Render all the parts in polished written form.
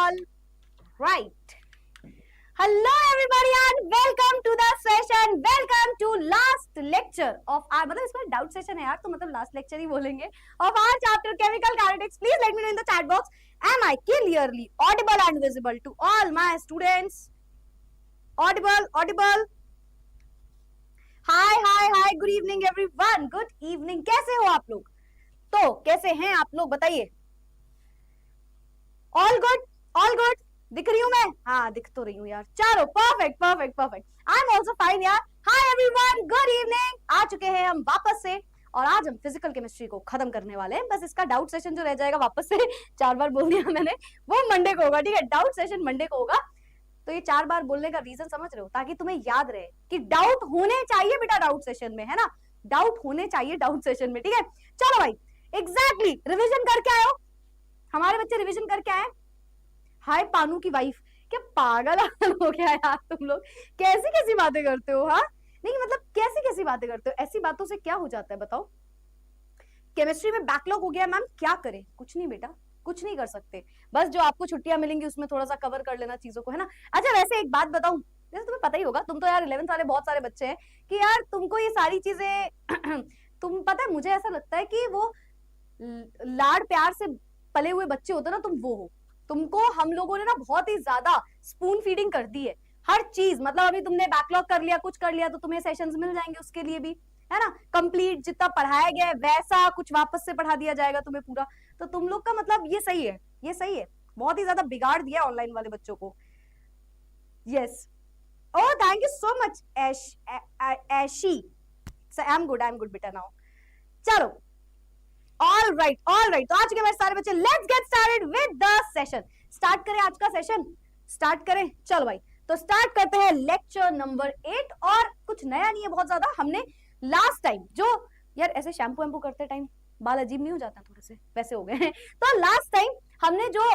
all right. Hello everybody and welcome to the session. Welcome to last lecture of our मतलब इसमें doubt session है यार, तो मतलब लास्ट लेक्चर ही बोलेंगे of our chapter chemical kinetics. Please let me know in the chat box. Am I clearly audible and visible to all my students? Audible. Hi. Good evening everyone. Good evening. कैसे हो आप लोग? तो कैसे हैं आप लोग बताइए? All good. दिख रही हूँ मैं? हाँ दिख तो रही हूँ यार. चलो perfect. I'm also fine यार. Hi everyone. Good evening. आ चुके हैं हम वापस से और आज हम फिजिकल केमिस्ट्री को खत्म करने वाले हैं. बस इसका डाउट सेशन जो रह जाएगा वापस से 4 बार बोल दिया मैंने, वो मंडे को होगा. ठीक है, डाउट सेशन मंडे को होगा. तो ये 4 बार बोलने का रीजन समझ रहे हो? ताकि तुम्हें याद रहे कि डाउट होने चाहिए बेटा डाउट सेशन में, है ना? डाउट होने चाहिए डाउट सेशन में. ठीक है, चलो भाई एग्जैक्टली रिविजन करके आए हो? हमारे बच्चे रिविजन करके आए? हाय पानू की वाइफ, क्या पागल हो गया यार तुम लोग? कैसी बातें करते हो? हाँ नहीं मतलब कैसी बातें करते हो? ऐसी बातों से क्या हो जाता है बताओ? केमिस्ट्री में बैकलॉग हो गया मैम, क्या करें? कुछ नहीं बेटा, कुछ नहीं कर सकते. बस जो आपको छुट्टियां मिलेंगी उसमें थोड़ा सा कवर कर लेना चीजों को, है ना? अच्छा वैसे एक बात बताऊं, जैसे तुम्हें पता ही होगा, तुम तो यार 11th वाले बहुत सारे बच्चे हैं कि यार तुमको ये सारी चीजें तुम पता है, मुझे ऐसा लगता है कि वो लाड प्यार से पले हुए बच्चे होते ना, तुम वो हो. तुमको हम लोगों ने ना बहुत ही ज्यादा स्पून फीडिंग कर दी है हर चीज. मतलब अभी तुमने बैकलॉग कर लिया, कुछ कर लिया, तो तुम्हें सेशंस मिल जाएंगे उसके लिए भी, है ना? कंप्लीट जितना पढ़ाया गया है वैसा कुछ वापस से पढ़ा दिया जाएगा तुम्हें पूरा. तो तुम लोग का मतलब ये सही है. बहुत ही ज्यादा बिगाड़ दिया ऑनलाइन वाले बच्चों को. Yes, oh thank you so much ऐशी. आई एम गुड बेटा नाउ. चलो ऑल राइट. तो आज के मेरे सारे बच्चे, let's get started with the session. Start करें आज का सेशन, स्टार्ट करें. चलो भाई, तो स्टार्ट करते हैं लेक्चर नंबर 8. और कुछ नया नहीं है बहुत ज्यादा. हमने लास्ट टाइम जो यार ऐसे शैम्पू वैम्पू करते टाइम बाल अजीब नहीं हो जाता? थोड़े से वैसे हो गए हैं. तो लास्ट टाइम हमने जो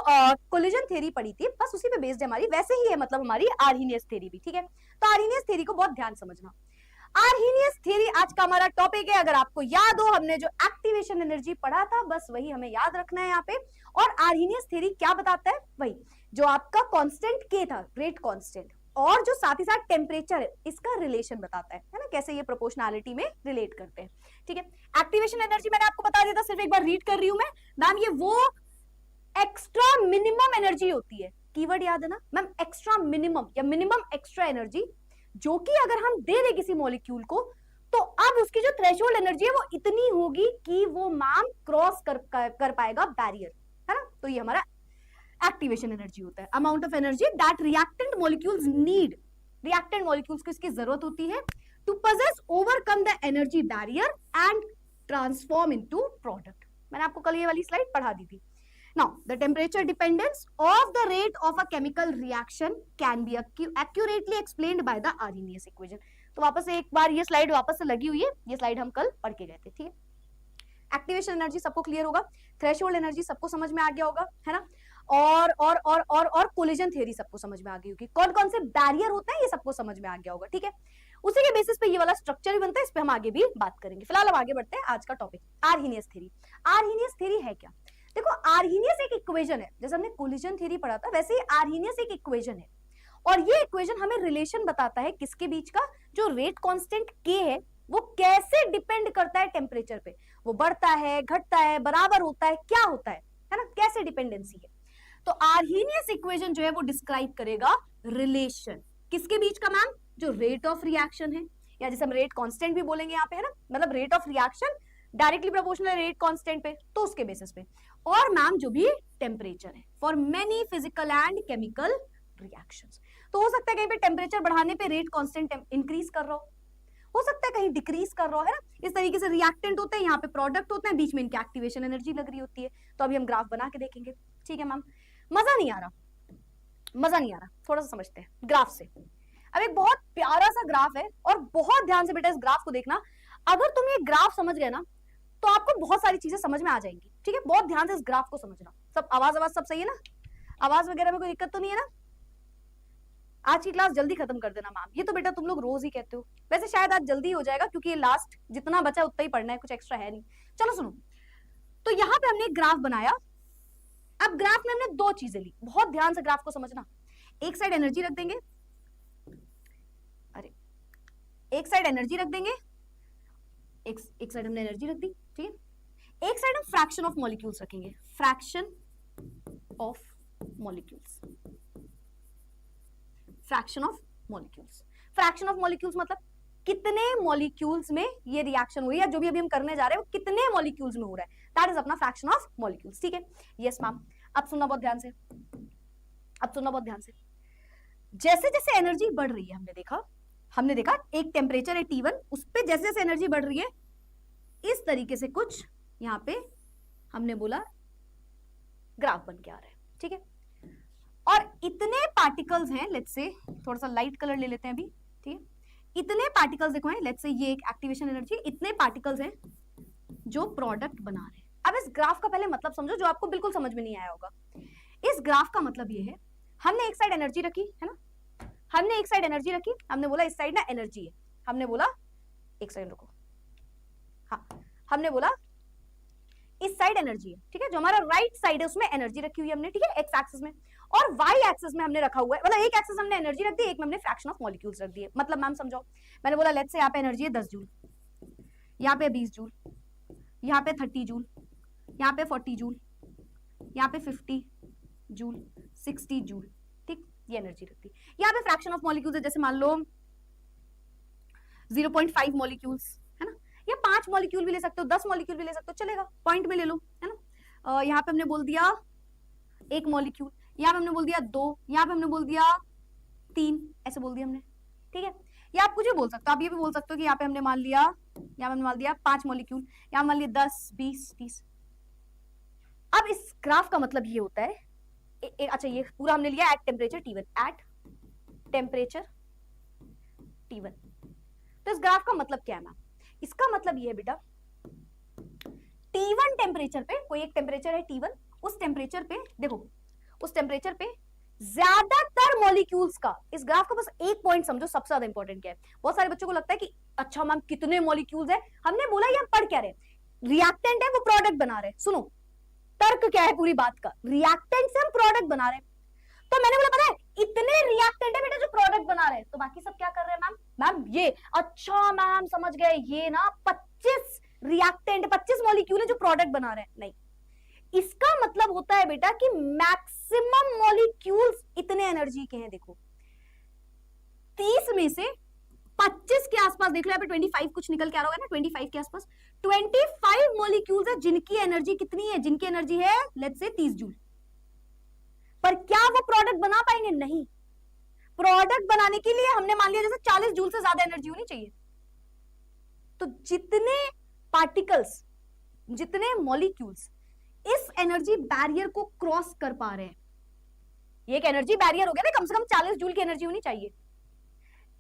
कोलिजन थ्योरी पढ़ी थी, बस उसी पे बेस्ड है हमारी. वैसे ही है मतलब हमारी आर्हीनियस थ्योरी भी. ठीक है, तो आर्हीनियस थ्योरी को बहुत ध्यान समझना. आर्हीनियस थ्योरी आज का हमारा टॉपिक है. अगर आपको याद हो, हमने जो एक्टिवेशन एनर्जी पढ़ा था, बस वही हमें याद रखना है यहाँ पे. और आर्हीनियस थ्योरी क्या बताता है? वही जो आपका कांस्टेंट के था, रेट कांस्टेंट, और जो साथ ही साथ टेम्परेचर है, इसका रिलेशन बताता है ना? कैसे ये प्रोपोर्शनैलिटी में रिलेट करते हैं. ठीक है, एक्टिवेशन एनर्जी मैंने आपको बता दिया था, सिर्फ एक बार रीड कर रही हूं मैं. मैम ये वो एक्स्ट्रा मिनिमम एनर्जी होती है, कीवर्ड याद है ना मैम? एक्स्ट्रा मिनिमम या मिनिमम एक्स्ट्रा एनर्जी, जो कि अगर हम दे दें किसी मॉलिक्यूल को, तो अब उसकी जो थ्रेशोल्ड एनर्जी है वो इतनी होगी कि वो मैम क्रॉस कर पाएगा बैरियर, है ना? तो ये हमारा एक्टिवेशन एनर्जी होता है. Amount of energy that reactant molecules need. Reactant molecules को इसकी जरूरत होती है to possess overcome the energy barrier and transform into product. मैंने आपको कल ये वाली स्लाइड पढ़ा दी थी. Now, the temperature dependence of the rate of a chemical reaction can be accurately explained by the Arrhenius equation. तो वापस से एक बार ये स्लाइड वापस से लगी हुई है. ये स्लाइड हम कल पढ़ के गए थे. ठीक है, एक्टिवेशन एनर्जी सबको क्लियर होगा, थ्रेशोल्ड एनर्जी सबको समझ में आ गया होगा, है ना? और कोलिजन थ्योरी सबको समझ में आ गई होगी. कौन कौन से बैरियर होते हैं ये सबको समझ में आ गया होगा. ठीक है, उसी के बेसिस पे ये वाला स्ट्रक्चर भी बनता है. इस पे हम आगे भी बात करेंगे. फिलहाल हम आगे बढ़ते हैं. आज का topic Arrhenius theory. Arrhenius theory है क्या? देखो, आर्हीनियस एक इक्वेशन है. जैसे हमने कोलिजन थ्योरी पढ़ा था, वैसे ही आर्हीनियस एक इक्वेशन है. और ये इक्वेशन हमें रिलेशन बताता है किसके बीच का? जो रेट कांस्टेंट के है वो कैसे डिपेंड करता है टेम्परेचर पे. वो बढ़ता है, घटता है, बराबर होता है, क्या होता है ना? कैसे डिपेंडेंसी है. तो आर्हीनियस इक्वेशन जो है वो डिस्क्राइब करेगा रिलेशन किसके बीच का मैम? जो रेट ऑफ रिएक्शन है, या जैसे हम रेट कांस्टेंट भी बोलेंगे यहाँ पे, है ना? मतलब rate of reaction directly proportional rate constant पे, तो उसके बेसिस पे. और मैम जो भी टेम्परेचर है for many physical and chemical reactions. तो हो सकता है कहीं पे टेम्परेचर बढ़ाने पे रेट कांस्टेंट इंक्रीज कर रहा हो सकता है कहीं डिक्रीज कर रहा हो, है ना? इस तरीके से रिएक्टेंट होते हैं, यहाँ पे प्रोडक्ट होते हैं, बीच में इनकी एक्टिवेशन एनर्जी लग रही होती है. तो अभी हम ग्राफ बना के देखेंगे. ठीक है मैम, मजा नहीं आ रहा, थोड़ा सा समझते हैं ग्राफ से. अब एक बहुत प्यारा सा ग्राफ है, और बहुत ध्यान से बेटा इस ग्राफ को देखना. अगर तुम ये ग्राफ समझ गए ना, तो आपको बहुत सारी चीजें समझ में आ जाएंगी. ठीक है, बहुत ध्यान से इस ग्राफ को समझना. सब आवाज सब सही है ना? आवाज वगैरह में कोई दिक्कत तो नहीं है ना? आज की क्लास जल्दी खत्म कर देना मैम, ये तो बेटा तुम लोग रोज ही कहते हो. वैसे शायद आज जल्दी हो जाएगा क्योंकि ये लास्ट जितना बचा उतना ही पढ़ना है, कुछ एक्स्ट्रा है नहीं. चलो सुनो, तो यहाँ पे हमने एक ग्राफ बनाया अब ग्राफ में हमने दो चीजें ली, बहुत ध्यान से ग्राफ को समझना। एक साइड एनर्जी रख देंगे, अरे एक साइड एनर्जी रख देंगे, एक साइड हमने एनर्जी रख दी, ठीक है। एक साइड हम फ्रैक्शन ऑफ मॉलिक्यूल्स रखेंगे, fraction of molecules, fraction of molecules. Fraction of molecules मतलब कितने मॉलिक्यूल्स में ये रिएक्शन हुई है, जो भी अभी हम करने जा रहे हैं वो कितने मॉलिक्यूल्स में हो रहा है, दैट इज अपना फ्रैक्शन ऑफ मॉलिक्यूल्स, ठीक है। यस मैम, अब सुनना बहुत ध्यान से, अब सुनना बहुत ध्यान से। जैसे जैसे एनर्जी बढ़ रही है, हमने देखा एक टेम्परेचर है T1, उस पे जैसे जैसे एनर्जी बढ़ रही है इस तरीके से कुछ यहां पे हमने बोला ग्राफ बन के आ रहा है, ठीक है। और इतने पार्टिकल्स हैं, लेट्स से थोड़ा सा लाइट कलर ले लेते हैं अभी, ठीक है। इतने पार्टिकल्स देखो हैं, लेट्स से ये एक एक्टिवेशन एनर्जी, इतने पार्टिकल्स हैं जो प्रोडक्ट बना रहे हैं। अब इस ग्राफ का पहले मतलब समझो, जो आपको बिल्कुल समझ में नहीं आया होगा। इस ग्राफ का मतलब ये है, हमने एक साइड एनर्जी रखी है ना, हमने एक साइड एनर्जी रखी, हमने बोला इस साइड ना एनर्जी है, हमने बोला एक साइड रुको, हाँ हमने बोला इस साइड एनर्जी है, ठीक है। जो हमारा राइट साइड है उसमें एनर्जी रखी हुई है हमने, ठीक है, एक्स एक्सिस में, और वाई एक्सिस में हमने रखा हुआ है, मतलब एक एक्सिस हमने एनर्जी रख दी, एक में हमने फ्रैक्शन ऑफ मॉलिक्यूल्स रख दिए। मतलब मैम समझो, मैंने बोला लेट्स से यहाँ पे एनर्जी है 10 जूल, यहाँ पे 20 जूल, यहाँ पे 30 जूल, यहाँ पे 40 जूल, यहाँ पे 50 जूल, 60 जूल, ठीक, ये एनर्जी रख दी। यहाँ पे फ्रैक्शन ऑफ मॉलिक्यूल्स है, जैसे मान लो 0.5 मॉलिक्यूल्स, है ना, या 5 मॉलिक्यूल भी ले सकते हो, 10 मॉलिक्यूल भी ले सकते हो, चलेगा, पॉइंट में ले लो, है ना। यहाँ पे हमने बोल दिया 1 मॉलिक्यूल, यहाँ पे हमने बोल दिया 2, यहाँ पे हमने बोल दिया 3, ऐसे बोल दिया हमने, ठीक है। या आप कुछ भी बोल सकते हो, आप ये भी बोल सकते हो कि यहाँ पे हमने मान लिया, यहाँ पे हमने मान लिया 5 मॉलिक्यूल, यहाँ मान लिया 10, 20, 30। अब इस ग्राफ का मतलब ये होता है, अच्छा ये पूरा हमने लिया at temperature T1, at temperature T1। तो इस ग्राफ का मतलब क्या है मैम? इसका मतलब ये है बेटा, T1 टेम्परेचर पे, कोई एक टेम्परेचर है T1, उस टेम्परेचर पे देखो, उस टेम्परेचर पे ज्यादातर मॉलिक्यूल्स का, इस ग्राफ का बस एक पॉइंट समझो सबसे ज्यादा इंपॉर्टेंट क्या है। बहुत सारे बच्चों को लगता है कि अच्छा मैम कितने मॉलिक्यूल्स है, हमने बोला ये हम पढ़ क्या रहे, रिएक्टेंट है वो प्रोडक्ट बना रहे, सुनो तर्क क्या है पूरी बात का, रिएक्टेंट से हम प्रोडक्ट बना रहे हैं। तो मैंने बोला पता है इतने रिएक्टेंट है बेटा जो प्रोडक्ट बना रहे हैं, तो बाकी सब क्या कर रहे हैं मैम? मैम ये, अच्छा मैम समझ गए, ये ना 25 रिएक्टेंट, 25 मॉलिक्यूल है जो प्रोडक्ट बना रहे हैं, नहीं। इसका मतलब होता है बेटा कि मैक्सिमम मॉलिक्यूल्स इतने एनर्जी के हैं। देखो 30 में से 25 के आसपास देख लो, यहाँ पे 25 कुछ निकल के आ रहा होगा ना, 25 के आसपास 25 मॉलिक्यूल्स है जिनकी एनर्जी कितनी है, जिनकी एनर्जी है लेट्स से 30 जूल। पर क्या वो प्रोडक्ट बना पाएंगे? नहीं। प्रोडक्ट बनाने के लिए हमने मान लिया जैसे 40 जूल से ज्यादा एनर्जी होनी चाहिए। तो जितने पार्टिकल्स, जितने मॉलिक्यूल्स इस एनर्जी बैरियर को क्रॉस कर पा रहे हैं, ये एक एनर्जी बैरियर हो गया ना, कम से कम 40 जूल की एनर्जी होनी चाहिए।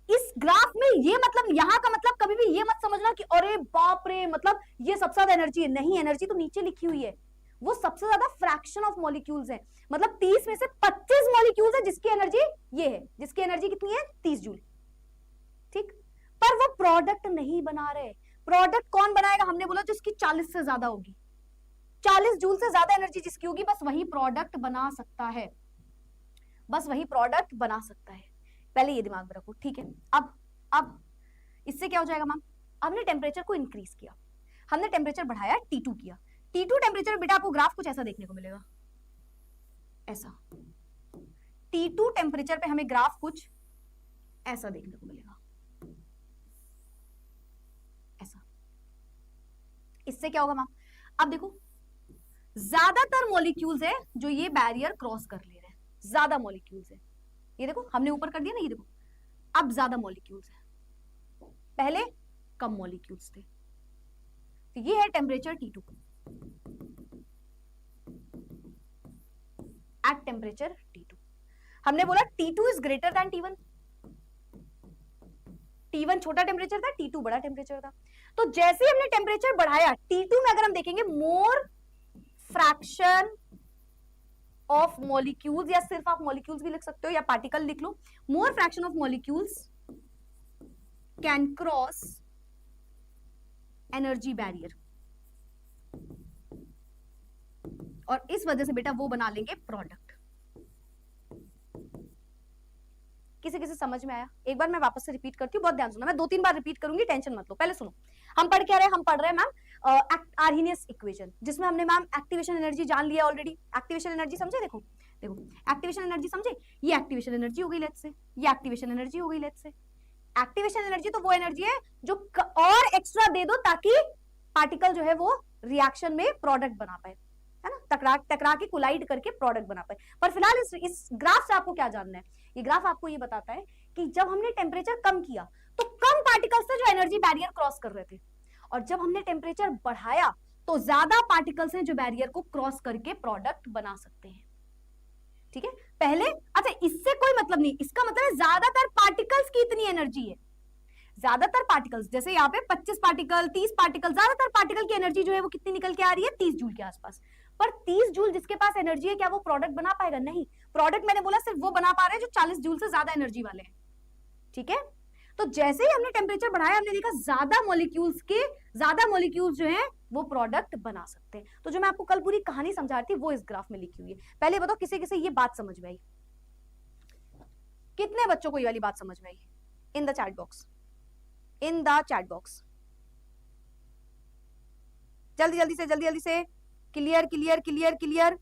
इस ग्राफ में ये मतलब, यहां का मतलब कभी भी ये मत समझना कि अरे बाप रे मतलब ये सबसे ज्यादा एनर्जी है, नहीं, एनर्जी तो नीचे लिखी हुई है, वो सबसे ज्यादा फ्रैक्शन ऑफ मॉलिक्यूल्स है। मतलब 30 में से 25 मॉलिक्यूल्स है जिसकी एनर्जी ये है, जिसकी एनर्जी कितनी है? 30 जूल, ठीक। पर वो प्रोडक्ट नहीं बना रहे। प्रोडक्ट कौन बनाएगा? हमने बोला जिसकी 40 से ज्यादा होगी, 40 जूल से ज्यादा एनर्जी जिसकी होगी, बस वही प्रोडक्ट बना सकता है, बस वही प्रोडक्ट बना सकता है। पहले ये दिमाग में रखो, ठीक है। अब इससे क्या हो जाएगा मैम? हमने टेम्परेचर को इंक्रीज किया, हमने टेम्परेचर बढ़ाया, T2 किया। T2 टेम्परेचर बेटा आपको ग्राफ कुछ ऐसा देखने को मिलेगा, ऐसा। T2 टेम्परेचर पे हमें ग्राफ कुछ ऐसा देखने को मिलेगा, ऐसा। इससे क्या होगा मैम? अब देखो ज्यादातर मॉलिक्यूल्स है जो ये बैरियर क्रॉस कर ले रहे हैं, ज्यादा मॉलिक्यूल्स है, ये देखो हमने ऊपर कर दिया ना, ये देखो अब ज्यादा मॉलिक्यूल्स है, पहले कम मॉलिक्यूल्स थे। तो ये है temperature T2 at temperature T2। हमने बोला T2 is greater than T1, T1 छोटा टेम्परेचर था, T2 बड़ा टेम्परेचर था। तो जैसे हमने टेम्परेचर बढ़ाया, T2 में अगर हम देखेंगे मोर फ्रैक्शन ऑफ मॉलिक्यूल्स, या सिर्फ आप मॉलिक्यूल्स भी लिख सकते हो या पार्टिकल लिख लो, more fraction of molecules can cross energy barrier, और इस वजह से बेटा वो बना लेंगे प्रोडक्ट। किसी किसी समझ में आया? एक बार मैं वापस से रिपीट करती हूँ, बहुत ध्यान सुनना, मैं 2-3 बार रिपीट करूंगी, टेंशन मत लो। पहले सुनो, हम पढ़ क्या रहे हैं? हम पढ़ रहे हैं मैम आर्हेनियस इक्वेशन, जिसमें हमने मैम एक्टिवेशन एनर्जी जान लिया ऑलरेडी। एक्टिवेशन एनर्जी समझे? देखो देखो, एक्टिवेशन एनर्जी समझे? ये एक्टिवेशन एनर्जी हो गई लेट्स से, ये एक्टिवेशन एनर्जी हो गई लेट्स से। एक्टिवेशन एनर्जी तो वो एनर्जी है जो और एक्स्ट्रा दे दो ताकि पार्टिकल जो है वो रिएक्शन में प्रोडक्ट बना पाए, है ना, टकरा के कोलाइड करके प्रोडक्ट बना पाए। पर फिलहाल इस ग्राफ से आपको क्या जानना है? ये ग्राफ आपको ये बताता है कि जब हमने टेम्परेचर कम किया तो कम पार्टिकल्स थे जो एनर्जी बैरियर क्रॉस कर रहे थे, और जब हमने टेम्परेचर बढ़ाया तो ज्यादा पार्टिकल्स हैं जो बैरियर को क्रॉस करके प्रोडक्ट बना सकते हैं। ठीक है, पहले अच्छा, इससे कोई मतलब नहीं, इसका मतलब है ज्यादातर पार्टिकल्स की इतनी एनर्जी है। ज्यादातर पार्टिकल्स, जैसे यहाँ पे 25 पार्टिकल, 30 पार्टिकल, ज्यादातर पार्टिकल की एनर्जी जो है वो कितनी निकल के आ रही है? 30 जूल के आसपास। पर 30 जूल जिसके पास एनर्जी है, क्या वो प्रोडक्ट बना पाएगा? नहीं। प्रोडक्ट मैंने बोला सिर्फ वो बना पा रहे हैं जो 40 जूल से ज्यादा एनर्जी वाले हैं। ठीक है, तो जैसे ही हमने टेम्परेचर बढ़ाया, हमने देखा ज्यादा मॉलिक्यूल्स जो हैं वो प्रोडक्ट बना सकते हैं। तो जो मैं आपको कल पूरी कहानी समझा रही थी वो इस ग्राफ में लिखी हुई है। पहले बताओ किसी किसी ये बात समझ में आई? कितने बच्चों को ये वाली बात समझ में आई? In the chat box, in the chat box, जल्दी जल्दी से, क्लियर क्लियर क्लियर क्लियर,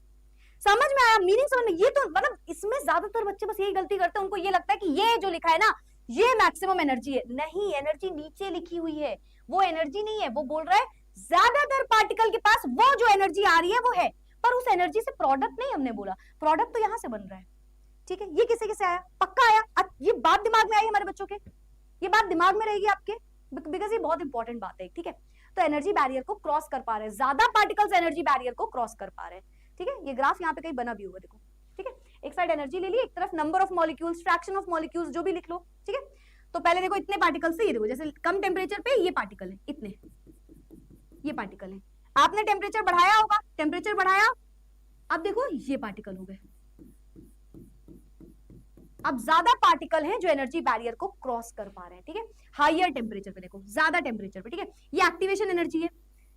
समझ में आया? मीनिंग समझ में? ये तो मतलब इसमें ज्यादातर बच्चे बस यही गलती करते हैं, उनको ये लगता है कि ये जो लिखा है ना ये मैक्सिमम एनर्जी है। नहीं, एनर्जी नीचे लिखी हुई है, वो एनर्जी नहीं है। वो बोल रहा है ज्यादातर पार्टिकल के पास वो जो एनर्जी आ रही है वो है, पर उस एनर्जी से प्रोडक्ट नहीं हमने बोला, प्रोडक्ट तो यहां से बन रहा है। ठीक है, ये किसे किसे आया? पक्का आया? ये बात दिमाग में आई हमारे बच्चों के? ये बात दिमाग में रहेगी आपके, बिकॉज ये बहुत इंपॉर्टेंट बात है। ठीक है, तो एनर्जी बैरियर को क्रॉस कर पा रहे हैं, ज्यादा पार्टिकल्स एनर्जी बैरियर को क्रॉस कर पा रहे हैं। ठीक है, ये ग्राफ यहाँ पे कहीं बना भी होगा, देखो। ठीक है, एक साइड एनर्जी ले ली, एक तरफ number of molecules, fraction of molecules, जो भी लिख लो। ठीक है, तो पहले देखो इतने पार्टिकल्स से, ये देखो जैसे कम टेम्परेचर पे ये पार्टिकल है, इतने ये पार्टिकल है। आपने टेम्परेचर बढ़ाया होगा, टेम्परेचर बढ़ाया, अब देखो ये पार्टिकल हो गए। अब ज्यादा पार्टिकल हैं जो एनर्जी बैरियर को क्रॉस कर पा रहे हैं। ठीक है, हायर टेम्परेचर पे देखो, ज्यादा टेम्परेचर पे। ठीक है, ये एक्टिवेशन एनर्जी है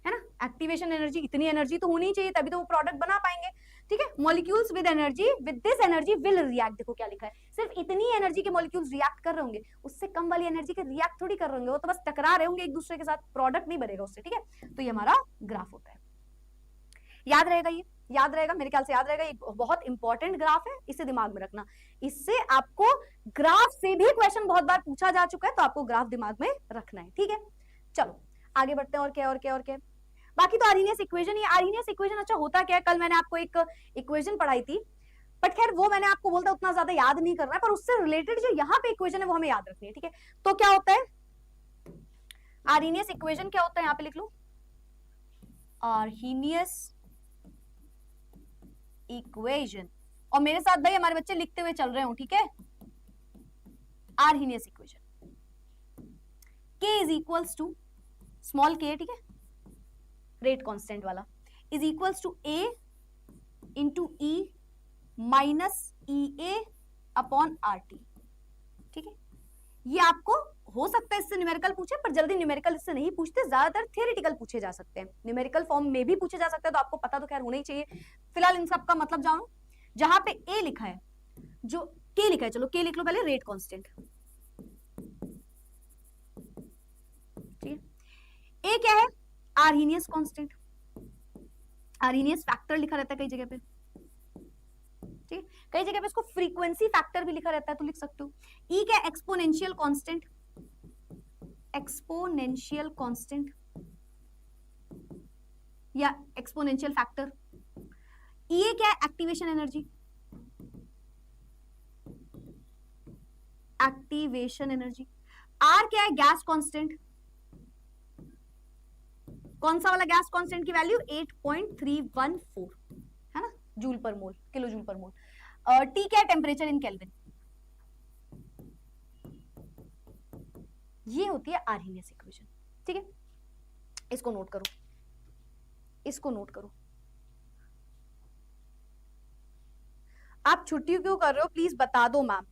ना, एक्टिवेशन एनर्जी, इतनी एनर्जी तो होनी चाहिए तभी तो वो प्रोडक्ट बना पाएंगे। ठीक है, molecules with energy, with this energy will react. देखो क्या लिखा है, सिर्फ इतनी एनर्जी के मॉलिक्यूल्स रिएक्ट कर रहे होंगे, उससे कम वाली एनर्जी के रिएक्ट थोड़ी कर रहे होंगे, वो तो बस टकरा रहे होंगे एक दूसरे के साथ, प्रोडक्ट नहीं बनेगा उससे। ठीक है, तो ये हमारा ग्राफ होता है। याद रहेगा, ये याद रहेगा, मेरे ख्याल से याद रहेगा। ये बहुत इंपॉर्टेंट ग्राफ है, इसे दिमाग में रखना। इससे आपको ग्राफ से भी क्वेश्चन बहुत बार पूछा जा चुका है, तो आपको ग्राफ दिमाग में रखना है। ठीक है, चलो आगे बढ़ते हैं। और क्या और क्या और क्या? बाकी तो आर्हेनियस इक्वेशन, ये आर्हेनियस इक्वेशन अच्छा होता क्या है? कल मैंने आपको एक इक्वेशन पढ़ाई थी, बट खैर वो मैंने आपको बोलता उतना ज्यादा याद नहीं करना है, पर उससे रिलेटेड जो यहाँ पे इक्वेशन है वो हमें याद रखनी है। ठीक है, तो क्या होता है आर्हेनियस इक्वेशन? क्या होता है यहाँ पे लिख लो, आर्हेनियस इक्वेशन। और मेरे साथ भाई हमारे बच्चे लिखते हुए चल रहे हो। ठीक है, Arrhenius equation, K is equals to small k, ठीक है, रेट कांस्टेंट वाला, is equals to A into E minus EA upon RT। ठीक है, ये आपको हो सकता है इससे न्यूमेरिकल पूछे, पर जल्दी न्यूमेरिकल इससे नहीं पूछते, ज्यादातर थियोरेटिकल पूछे जा सकते हैं, न्यूमेरिकल फॉर्म में भी पूछे जा सकते हैं, तो आपको पता तो खैर होना ही चाहिए। फिलहाल इन सब का मतलब जानो। जहां पे A लिखा है, जो K लिखा है, चलो K लिख लो पहले, रेट कांस्टेंट। ठीक है, A क्या है? आर्हेनियस कांस्टेंट, आर्हेनियस फैक्टर लिखा रहता है कई जगह पे। ठीक है, कई जगह पे इसको फ्रीक्वेंसी फैक्टर भी लिखा रहता है, तो लिख सकते हो। E क्या? एक्सपोनेंशियल कांस्टेंट, एक्सपोनेंशियल कांस्टेंट या एक्सपोनेंशियल फैक्टर। EA क्या है? Activation energy, activation energy. R क्या है? Gas constant. कौन सा वाला गैस कांस्टेंट की वैल्यू? 8.314, है ना, जूल पर मोल, किलो जूल पर मोल। T क्या है? Temperature in kelvin. ये होती है आर्हेनियस इक्वेशन। ठीक है, इसको नोट करो, इसको नोट करो। आप छुट्टी क्यों कर रहे हो प्लीज बता दो मैम।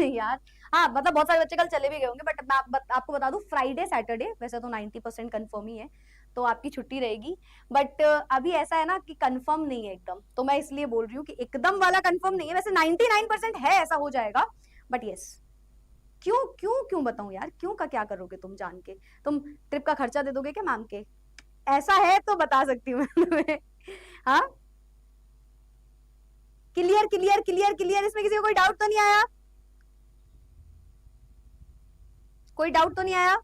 यार हाँ, मतलब बहुत सारे बच्चे कल चले भी गए होंगे, बट मैं आपको बता दूं फ्राइडे सैटरडे वैसे तो 90% कंफर्म ही है, तो आपकी छुट्टी रहेगी। बट अभी ऐसा है ना कि कंफर्म नहीं है एकदम, तो मैं इसलिए बोल रही हूँ कि एकदम वाला कंफर्म नहीं है। वैसे 99% है ऐसा हो जाएगा, बट यस। क्यों क्यों क्यों बताऊं यार, क्यों का क्या करोगे तुम जान के? तुम ट्रिप का खर्चा दे दोगे क्या मैम के? ऐसा है तो बता सकती हूँ मैं तुम्हें। हाँ, क्लियर क्लियर क्लियर क्लियर, इसमें किसी को कोई डाउट तो नहीं आया? कोई डाउट तो नहीं आया?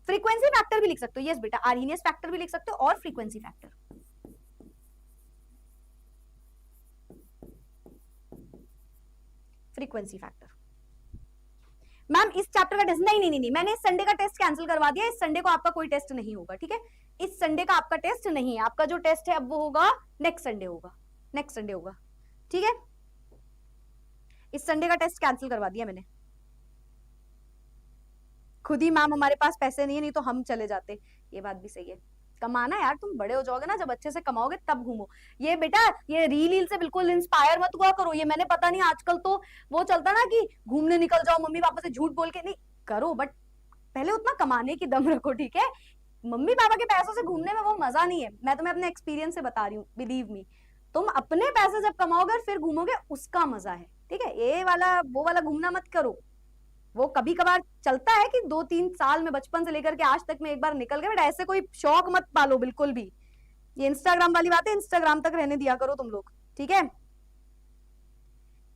फ्रीक्वेंसी फैक्टर भी लिख सकते हो, यस बेटा, आर्हीनियस फैक्टर भी लिख सकते हो और frequency factor. Frequency factor. Ma'am इस चैप्टर का टेस्ट नहीं नहीं नहीं, मैंने इस संडे का टेस्ट कैंसिल करवा दिया। इस संडे को आपका कोई टेस्ट नहीं होगा, ठीक है? इस संडे का आपका टेस्ट नहीं है। आपका जो टेस्ट है अब वो होगा नेक्स्ट संडे होगा, नेक्स्ट संडे होगा, ठीक है? इस संडे का टेस्ट कैंसिल करवा दिया मैंने। खुद ही मैम हमारे पास पैसे नहीं है, नहीं तो हम चले जाते। ये बात भी सही है, कमाना यार, तुम बड़े हो जाओगे ना, जब अच्छे से कमाओगे तब घूमो। ये बेटा ये रील से बिल्कुल इंस्पायर मत हुआ करो। ये मैंने पता नहीं आजकल तो वो चलता ना कि घूमने निकल जाओ मम्मी पापा से झूठ बोल के, नहीं करो, बट पहले उतना कमाने की दम रखो, ठीक है? मम्मी पापा के पैसों से घूमने में वो मजा नहीं है। मैं तुम्हें अपने एक्सपीरियंस से बता रही हूँ, बिलीव मी। तुम अपने पैसे जब कमाओगे और फिर घूमोगे, उसका मजा है, ठीक है? ये वाला वो वाला घूमना मत करो। वो कभी कभार चलता है कि 2-3 साल में, बचपन से लेकर के आज तक में एक बार निकल गए, बट ऐसे कोई शौक मत पालो बिल्कुल भी। ये इंस्टाग्राम वाली बात है, इंस्टाग्राम तक रहने दिया करो तुम लोग, ठीक है?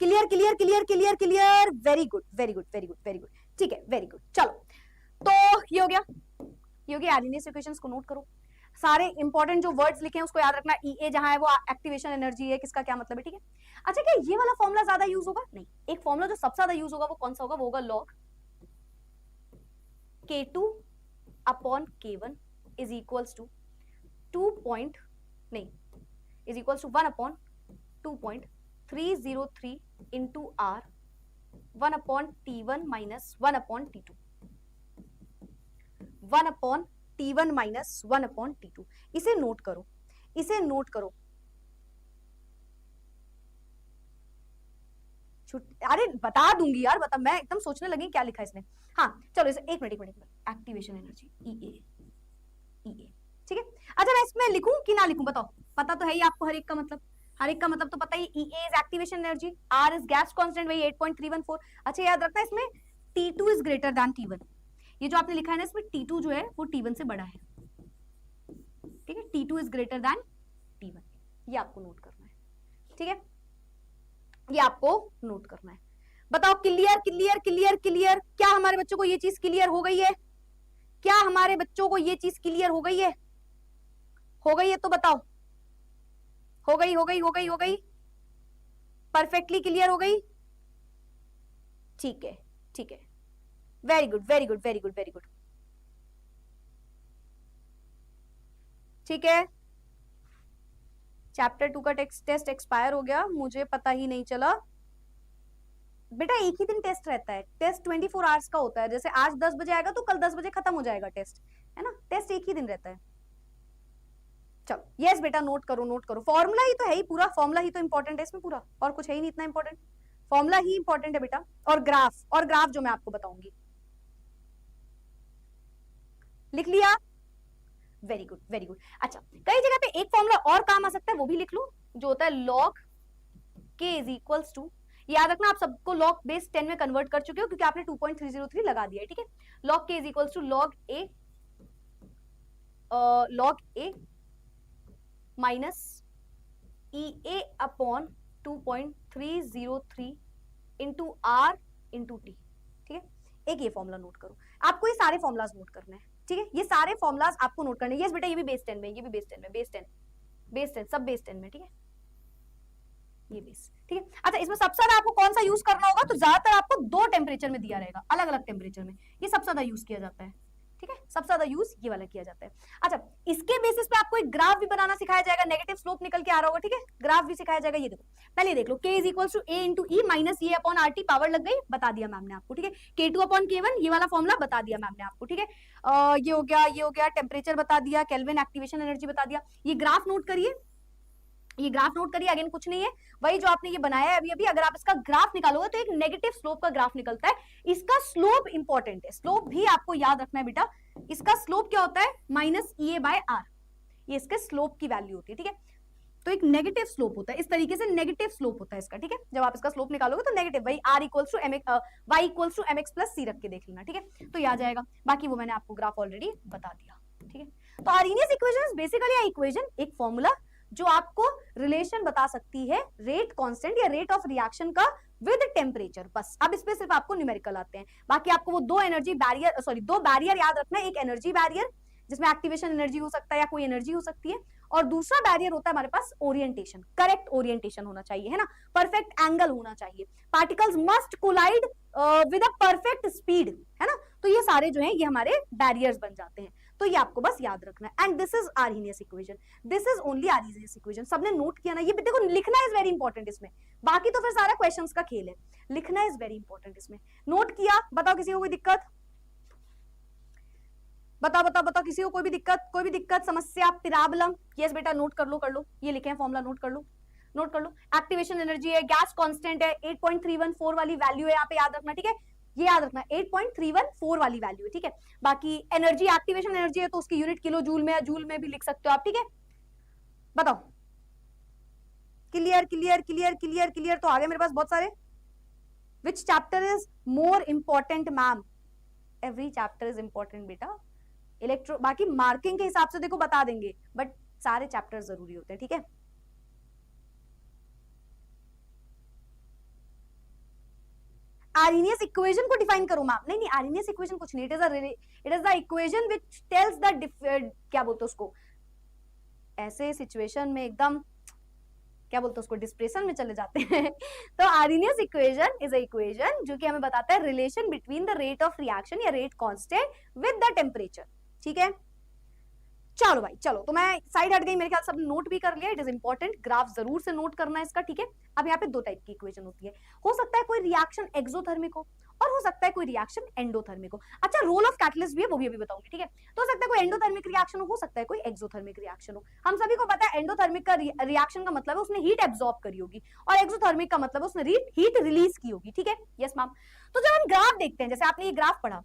Clear clear clear clear clear, very good very good very good very good, ठीक है, वेरी गुड। चलो तो ये हो गया, ये हो गया। आर्हीनियस इक्वेशंस को नोट करो। सारे इंपॉर्टेंट जो वर्ड्स लिखे हैं उसको याद रखना। ईए जहां है वो एक्टिवेशन एनर्जी है, किसका क्या मतलब है, ठीक है? अच्छा, क्या ये वाला फॉर्मूला ज्यादा यूज होगा? नहीं, एक फॉर्मूला जो सबसे ज्यादा यूज होगा वो कौन सा होगा? वो होगा log K2 upon K1 is equals to 1 upon 2.303 into R 1 upon T1 minus 1 upon T2, 1 upon T1 minus 1 upon T2। इसे नोट करो, इसे नोट करो। अरे बता दूंगी यार, बता, मैं एकदम सोचने लगी क्या लिखा है इसने। हाँ चलो, इसे एक मिनट एक्टिवेशन एनर्जी ईए, ठीक है? अच्छा मैं इसमें लिखूं कि ना लिखूं, बताओ? पता तो है ही आपको हर एक का मतलब, हर एक का मतलब तो पता ही। E A is activation energy, R is gas constant, वही 8.314। अच्छा याद रखना इसमें T2 is greater than T1। ये जो आपने लिखा है ना, इसमें T2 जो है वो T1 से बड़ा है, ठीक है? T2 is greater than T1, ये आपको नोट करना है, ठीक है? ये आपको नोट करना है। बताओ क्लियर क्लियर क्लियर क्लियर, क्या हमारे बच्चों को ये चीज क्लियर हो गई है? क्या हमारे बच्चों को ये चीज क्लियर हो गई है? हो गई है तो बताओ। हो गई हो गई हो गई हो गई, परफेक्टली क्लियर हो गई, ठीक है ठीक है, very good very good very good very good, ठीक है? चैप्टर 2 का टेस्ट एक्सपायर हो गया, मुझे पता ही नहीं चला। बेटा एक ही दिन टेस्ट रहता है, टेस्ट 24 आवर्स का होता है। जैसे आज 10 बजे आएगा तो कल 10 बजे खत्म हो जाएगा टेस्ट, है ना? टेस्ट एक ही दिन रहता है। चलो यस बेटा, नोट करो नोट करो। फॉर्मूला ही तो है ही पूरा, फॉर्मूला ही तो इंपॉर्टेंट है इसमें पूरा, और कुछ है ही नहीं इतना इंपॉर्टेंट। फॉर्मूला ही इंपॉर्टेंट है बेटा, और ग्राफ जो मैं आपको बताऊंगी। लिख लिया? Very good very good. अच्छा, कई जगह पे एक फॉर्मूला और काम आ सकता है, वो भी लिख लो, जो होता है log k is equals to, याद रखना आप सबको log बेस 10 में कन्वर्ट कर चुके हो क्योंकि आपने 2.303 लगा दिया है, ठीक है? log k is equals to log a minus EA upon 2.303 into R into T, ठीक है? एक ये फॉर्मूला नोट करो, आपको ये सारे फॉर्मुलाज नोट करने हैं, ठीक है? ये सारे फॉर्मुलाज आपको नोट करने हैं। यस बेटा, ये भी बेस 10 में, ये भी बेस 10 में, बेस 10 सब बेस 10 में, ठीक है? ये बेस, ठीक है? अच्छा, इसमें सबसे ज्यादा आपको कौन सा यूज करना होगा? तो ज्यादातर आपको 2 टेम्परेचर में दिया रहेगा, अलग अलग टेम्परेचर में, ये सबसे ज्यादा यूज किया जाता है, ठीक है? सबसे ज्यादा यूज ये वाला किया जाता है। अच्छा, इसके बेसिस पे आपको एक ग्राफ भी बनाना सिखाया जाएगा, नेगेटिव स्लोप निकल के आ रहा होगा, ठीक है? ग्राफ भी सिखाया जाएगा। ये देखो, पहले देख लो, k is equals to a into E minus ये अपॉन आर टी, पावर लग गई, बता दिया मैम ने आपको, ठीक है? K2 अपॉन K1, ये वाला फॉर्मूला बता दिया मैम ने आपको, ठीक है? ये हो गया, ये हो गया, टेम्परेचर बता दिया, केल्विन एक्टिवेशन एनर्जी बता दिया। ये ग्राफ नोट करिए, ये ग्राफ नोट करिए, अगेन कुछ नहीं है, वही जो आपने ये बनाया है अभी अभी। अगर आप इसका ग्राफ निकालोगे तो एक नेगेटिव स्लोप का ग्राफ निकलता है। इसका स्लोप इंपॉर्टेंट है, स्लोप भी आपको याद रखना है बेटा। इसका स्लोप क्या होता है? माइनस EA बाय R, ये इसके स्लोप की वैल्यू होती है, ठीक है। तो एक नेगेटिव स्लोप होता है, इस तरीके से नेगेटिव स्लोप होता है इसका, ठीक है। जब आप इसका स्लोप निकालोगे तो नेगेटिव, वही R equals to y equals to mx plus c रख के देख लेना, ठीक है, तो ये आ जाएगा। बाकी वो मैंने आपको ग्राफ ऑलरेडी बता दिया, ठीक है। तो आर्हेनियस इक्वेशन बेसिकली इक्वेशन, एक फॉर्मूला जो आपको रिलेशन बता सकती है रेट कांस्टेंट या रेट ऑफ रिएक्शन का विद टेम्परेचर, बस। अब इस पे सिर्फ आपको न्यूमेरिकल आते हैं, बाकी आपको वो दो एनर्जी बैरियर, सॉरी दो बैरियर याद रखना है। एक एनर्जी बैरियर जिसमें एक्टिवेशन एनर्जी हो सकता है या कोई एनर्जी हो सकती है, और दूसरा बैरियर होता है हमारे पास ओरिएंटेशन, करेक्ट ओरिएंटेशन होना चाहिए, है ना, परफेक्ट एंगल होना चाहिए, particles must collide with a perfect speed, है ना। तो ये सारे जो है ये हमारे बैरियर्स बन जाते हैं, तो ये आपको बस याद रखना है। And this is Arrhenius equation, this is only Arrhenius equation. सबने नोट किया ना? ये देखो, लिखना इज वेरी इंपॉर्टेंट इसमें, बाकी तो फिर सारा क्वेश्चंस का खेल है, लिखना इज वेरी इंपॉर्टेंट इसमें। नोट किया? बताओ किसी को कोई दिक्कत? बताओ बताओ बताओ, किसी को कोई भी दिक्कत, कोई भी दिक्कत, समस्या, पिराबलम? यस बेटा, नोट कर लो, ये लिखे हैं फॉर्मूला, नोट कर लो, नोट कर लो। एक्टिवेशन एनर्जी है, गैस कांस्टेंट है, 8.314 वाली वैल्यू है यहाँ पे, याद रखना, ठीक है, ये याद रखना, 8.314 वाली वैल्यू है, ठीक है। बाकी एनर्जी, एक्टिवेशन एनर्जी है तो उसकी यूनिट किलो जूल में या जूल में भी लिख सकते हो आप, ठीक है। बताओ, clear clear clear clear clear? तो आगे मेरे पास बहुत सारे। विच chapter is more important ma'am? Every chapter is important बेटा। इलेक्ट्रो, बाकी मार्किंग के हिसाब से देखो बता देंगे, बट सारे चैप्टर जरूरी होते हैं, ठीक है। आर्हेनियस इक्वेशन को डिफाइन करो मैम। नहीं नहीं, आर्हेनियस इक्वेशन कुछ नहीं, it is the equation which tells the क्या बोलते हैं उसको, ऐसे सिचुएशन में एकदम क्या बोलते हैं उसको, डिस्प्रेशन में चले जाते हैं। तो Arrhenius equation is a equation जो कि हमें बताता है relation between the rate of reaction या rate constant with the temperature, ठीक है। चलो भाई चलो, तो मैं साइड हट गई, मेरे ख्याल सब नोट भी कर लिया, इट इज इंपॉर्टेंट, ग्राफ जरूर से नोट करना है इसका, ठीक है। अब यहाँ पे दो टाइप की इक्वेशन होती है, हो सकता है कोई रिएक्शन एक्सोथर्मिक हो और हो सकता है कोई रिएक्शन एंडोथर्मिक हो। अच्छा, रोल ऑफ कैटलिस्ट भी है, वो भी अभी बताऊंगी, ठीक है। तो हो सकता है कोई एंडोथर्मिक रिएक्शन हो सकता है कोई एक्सोथर्मिक रिएक्शन हो। हम सभी को पता है एंडोथर्मिक का रिएक्शन का मतलब है उसने हीट एब्जॉर्ब करी होगी, और एक्सोथर्मिक का मतलब है उसने हीट रिलीज की होगी, ठीक है। Yes ma'am. तो जब हम ग्राफ देखते हैं, जैसे आपने ये ग्राफ पढ़ा,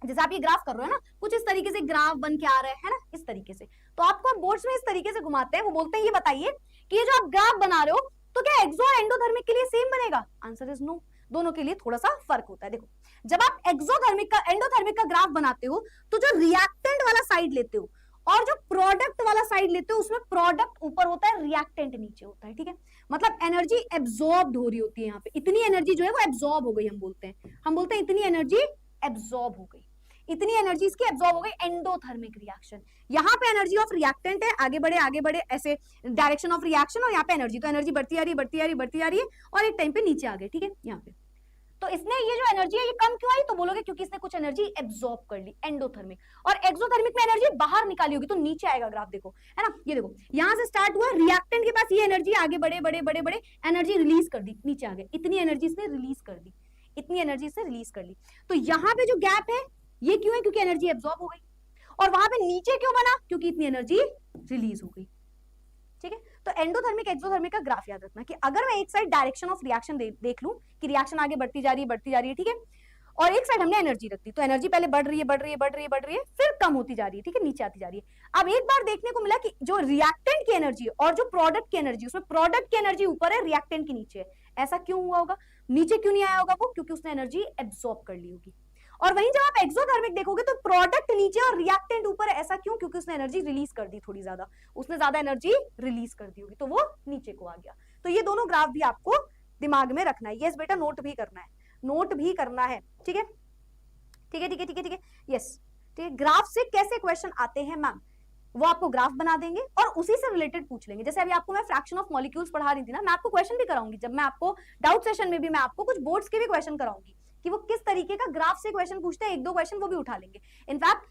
जैसे आप ये ग्राफ कर रहे हो ना, कुछ इस तरीके से ग्राफ बन के आ रहा है ना, इस तरीके से, तो आपको बोर्ड्स में इस तरीके से घुमाते हैं, वो बोलते हैं ये बताइए कि ये जो आप ग्राफ बना रहे हो तो क्या एक्सो और एंडोथर्मिक के लिए सेम बनेगा? आंसर इज नो, दोनों के लिए थोड़ा सा फर्क होता है। देखो, जब आप एक्सोथर्मिक का एंडोथर्मिक का ग्राफ बनाते हो तो जो रिएक्टेंट वाला साइड लेते हो और जो प्रोडक्ट वाला साइड लेते हो, उसमें प्रोडक्ट ऊपर होता है, रिएक्टेंट नीचे होता है, ठीक है। मतलब एनर्जी एब्जॉर्ब हो रही होती है यहाँ पे, इतनी एनर्जी जो है वो एब्जॉर्ब हो गई, हम बोलते हैं इतनी एनर्जी एब्जॉर्ब हो गई, इतनी एनर्जी इसकी एब्जॉर्ब हो गई, एंडोथर्मिक रिएक्शन। यहाँ पे एनर्जी ऑफ रिएक्टेंट है, आगे बढ़े ऐसे डायरेक्शन ऑफ रिएक्शन, और यहाँ पे एनर्जी, तो एनर्जी बढ़ती आ रही है बढ़ती आ रही है बढ़ती आ रही है, और एक टाइम पे नीचे आ गई, ठीक है। यहाँ पे तो इसने ये जो एनर्जी है ये कम क्यों आई? तो बोलोगे क्योंकि इसने कुछ एनर्जी एब्जॉर्ब कर ली, एंडोथर्मिक। और एक्सोथर्मिक में एनर्जी बाहर निकाली होगी, तो नीचे आएगा ग्राफ, देखो, है ना। ये देखो, यहाँ से स्टार्ट हुआ, रिएक्टेंट के पास ये एनर्जी, आगे बढ़े बढ़े बढ़े बढ़े एनर्जी रिलीज कर दी, नीचे आ गए, इतनी एनर्जी इसने रिलीज कर दी, इतनी एनर्जी इसने रिलीज कर ली। तो यहाँ पे जो गैप है ये क्यों है? क्योंकि एनर्जी एब्जॉर्ब हो गई। और वहां पे नीचे क्यों बना? क्योंकि इतनी एनर्जी रिलीज हो गई, ठीक है। तो एंडोथर्मिक एक्सोथर्मिक का ग्राफ याद रखना कि अगर मैं एक साइड डायरेक्शन ऑफ रिएक्शन देख लूं कि रिएक्शन आगे बढ़ती जा रही है, ठीक है, और एक साइड हमने एनर्जी रख दी, तो एनर्जी पहले बढ़ रही है, फिर कम होती जा रही है, ठीक है, नीचे आती जा रही है। अब एक बार देखने को मिला कि जो रिएक्टेंट की एनर्जी और जो प्रोडक्ट की एनर्जी, उसमें प्रोडक्ट की एनर्जी ऊपर है, रिएक्टेंट की नीचे है। ऐसा क्यों हुआ होगा? नीचे क्यों नहीं आया होगा वो? क्योंकि उसने एनर्जी एब्जॉर्ब कर ली होगी। और वहीं जब आप एक्सोथर्मिक देखोगे तो प्रोडक्ट नीचे और रिएक्टेंट ऊपर है। ऐसा क्यों? क्योंकि उसने एनर्जी रिलीज कर दी, थोड़ी ज्यादा, उसने ज्यादा एनर्जी रिलीज कर दी होगी, तो वो नीचे को आ गया। तो ये दोनों ग्राफ भी आपको दिमाग में रखना है। यस बेटा, नोट भी करना है, नोट भी करना है, ठीक है, ठीक है, ठीक है, ठीक है, ठीक है, यस, ठीक है। ग्राफ से कैसे क्वेश्चन आते हैं मैम, वो आपको ग्राफ बना देंगे और उसी से रिलेटेड पूछ लेंगे। जैसे अभी आपको मैं फ्रैक्शन ऑफ मॉलिक्यूल्स पढ़ा रही थी ना, मैं आपको क्वेश्चन भी कराऊंगी, जब मैं आपको डाउट सेशन में भी मैं आपको कुछ बोर्ड्स के भी क्वेश्चन कराऊंगी कि वो किस तरीके का ग्राफ से क्वेश्चन पूछते हैं, एक दो क्वेश्चन वो भी उठा लेंगे। इनफैक्ट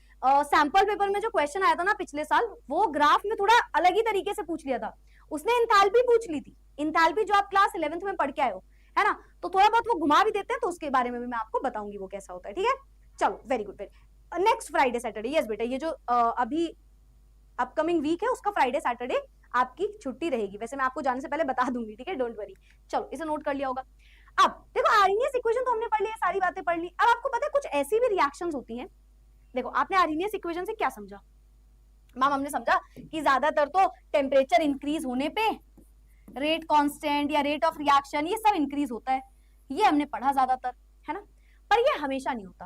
सैंपल पेपर में जो क्वेश्चन आया था ना पिछले साल, वो ग्राफ में थोड़ा अलग ही तरीके से पूछ लिया था, उसने इंथैल्पी पूछ ली थी, इंथैल्पी जो आप क्लास 11th में पढ़ के आए हो, है ना, तो थोड़ा बहुत वो घुमा भी देते हैं, तो उसके बारे में भी मैं आपको बताऊंगी वो कैसा होता है, ठीक है। चलो, very good, next Friday Saturday, yes बेटा, ये जो अभी अपकमिंग वीक है उसका फ्राइडे सैटरडे आपकी छुट्टी रहेगी। वैसे मैं आपको जाने से पहले बता दूंगी, ठीक है, डोंट वरी। चलो इसे नोट कर लिया होगा। अब देखो आर्हेनियस इक्वेशन तो हमने पढ़ ली है, सारी बातें पढ़ ली। अब आपको पता है कुछ ऐसी भी रिएक्शंस होती हैं। देखो आपने आर्हेनियस इक्वेशन से क्या समझा मैम? हमने समझा कि ज्यादातर तो टेम्परेचर इंक्रीज होने पे रेट कांस्टेंट या रेट ऑफ रिएक्शन ये सब इंक्रीज होता है, ये हमने पढ़ा ज्यादातर, है ना। पर ये हमेशा नहीं होता।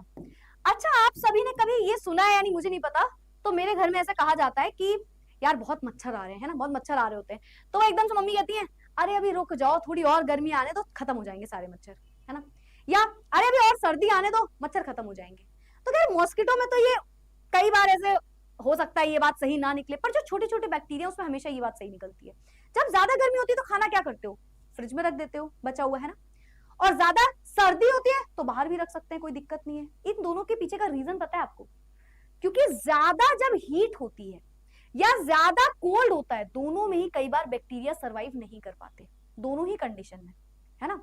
अच्छा आप सभी ने कभी ये सुना है, यानी मुझे नहीं पता, तो मेरे घर में ऐसा कहा जाता है कि यार बहुत मच्छर आ रहे हैं, है ना, बहुत मच्छर आ रहे होते हैं, तो एकदम से मम्मी कहती है अरे अभी रुक जाओ, थोड़ी और गर्मी आने दो, खत्म हो जाएंगे सारे मच्छर, है ना। या अरे अभी और सर्दी आने दो, मच्छर खत्म हो जाएंगे। तो क्या मॉस्किटो में तो ये कई बार ऐसे हो सकता है ये बात सही ना निकले, पर जो छोटे छोटे बैक्टीरिया उसमें हमेशा ये बात सही निकलती है। जब ज्यादा गर्मी होती है तो खाना क्या करते हो? फ्रिज में रख देते हो बचा हुआ, है ना। और ज्यादा सर्दी होती है तो बाहर भी रख सकते हैं, कोई दिक्कत नहीं है। इन दोनों के पीछे का रीजन पता है आपको? क्योंकि ज्यादा जब हीट होती है या ज्यादा कोल्ड होता है, दोनों में ही कई बार बैक्टीरिया सरवाइव नहीं कर पाते, दोनों ही कंडीशन में, है ना।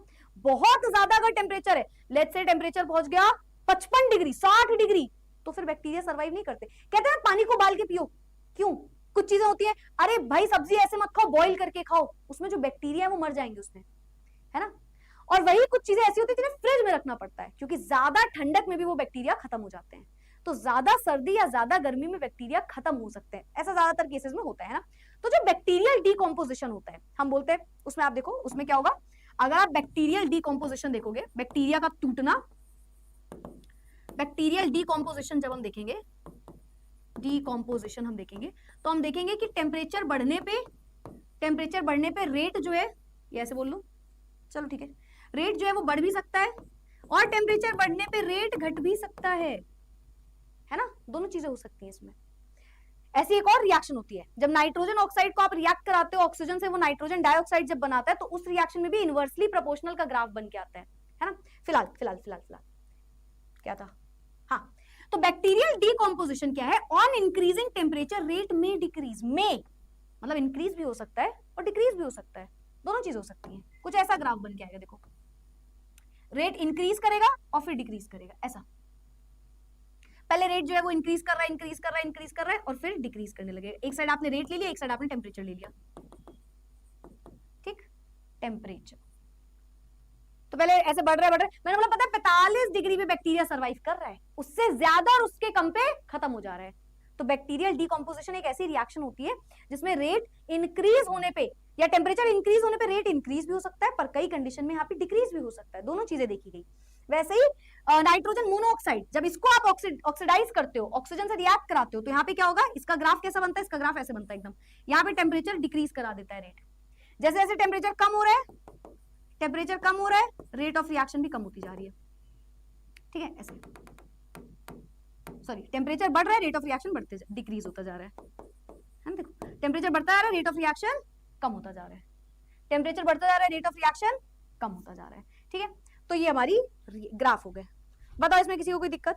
बहुत ज्यादा अगर टेम्परेचर है, लेट्स से टेम्परेचर पहुंच गया 55 डिग्री 60 डिग्री, तो फिर बैक्टीरिया सरवाइव नहीं करते। कहते हैं पानी को उबाल के पियो, क्यों? कुछ चीजें होती है, अरे भाई सब्जी ऐसे मत खाओ, बॉईल करके खाओ, उसमें जो बैक्टीरिया है वो मर जाएंगे उसमें, है ना। और वही कुछ चीजें ऐसी होती है जिन्हें फ्रिज में रखना पड़ता है, क्योंकि ज्यादा ठंडक में भी वो बैक्टीरिया खत्म हो जाते हैं। तो ज्यादा सर्दी या ज्यादा गर्मी में बैक्टीरिया खत्म हो सकते हैं, ऐसा ज्यादातर केसेस में होता है ना। तो जो बैक्टीरियल डीकॉम्पोजिशन होता है, हम बोलते हैं उसमें, आप देखो उसमें क्या होगा, अगर आप बैक्टीरियल डीकॉम्पोजिशन देखोगे, बैक्टीरिया का टूटना, बैक्टीरियल डीकॉम्पोजिशन जब हम देखेंगे, डीकॉम्पोजिशन हम देखेंगे, तो हम देखेंगे कि टेम्परेचर बढ़ने पे रेट जो है, ये ऐसे बोल लो, चलो ठीक है, रेट जो है वो बढ़ भी सकता है और टेम्परेचर बढ़ने पे रेट घट भी सकता है ना, दोनों चीजें हो सकती हैं इसमें। ऐसी एक और रिएक्शन होती है, जब नाइट्रोजन ऑक्साइड को आप रिएक्ट कराते हो ऑक्सीजन से, वो नाइट्रोजन डाइऑक्साइड जब बनाता है, तो उस रिएक्शन में भी इनवर्सली प्रोपोर्शनल का ग्राफ बन के आता है ना। फिलहाल फिलहाल फिलहाल फिलहाल क्या था, हाँ, तो बैक्टीरियल डीकॉम्पोजिशन क्या है? ऑन इंक्रीजिंग टेम्परेचर रेट में डिक्रीज, में मतलब इंक्रीज भी हो सकता है और डिक्रीज भी हो सकता है, दोनों चीज हो सकती है। कुछ ऐसा ग्राफ बन के आएगा, देखो रेट इंक्रीज करेगा और फिर डिक्रीज करेगा, ऐसा। पहले रेट जो है वो इंक्रीज कर रहा है और फिर डिक्रीज करने लगे। एक साइड आपने रेट ले लिया, एक साइड आपने टेम्परेचर ले लिया, ठीक, टेम्परेचर तो पहले ऐसे बढ़ रहा है, मैंने बोला पता है 45 डिग्री पे बैक्टीरिया सर्वाइव कर रहा है, उससे ज्यादा और उसके कम पे खत्म हो जा रहा है। तो बैक्टीरियल डीकॉम्पोजिशन एक ऐसी रिएक्शन होती है जिसमें रेट इंक्रीज होने पे या टेम्परेचर इंक्रीज होने पे रेट इंक्रीज भी हो सकता है, पर कई कंडीशन में यहाँ पे डिक्रीज भी हो सकता है, दोनों चीजें देखी गई। वैसे ही नाइट्रोजन मोनोऑक्साइड, जब इसको आप ऑक्सीडाइज करते हो, ऑक्सीजन से रिएक्ट कराते हो, तो यहाँ पे क्या होगा, इसका ग्राफ कैसा बनता है, इसका ग्राफ ऐसे बनता है एकदम, यहाँ पे टेम्परेचर डिक्रीज करा देता है रेट। जैसे जैसे टेम्परेचर कम हो रहा है, रेट ऑफ रिएक्शन भी कम होती जा रही है, ठीक है, ऐसे। सॉरी, टेम्परेचर बढ़ रहा है, रेट ऑफ रिएक्शन डिक्रीज होता जा रहा है ना। देखो टेम्परेचर बढ़ता जा रहा है, रेट ऑफ रिएक्शन कम होता जा रहा है, टेम्परेचर बढ़ता जा रहा है, रेट ऑफ रिएक्शन कम होता जा रहा है, ठीक है। तो ये हमारी ग्राफ हो गए। बताओ इसमें किसी को कोई दिक्कत?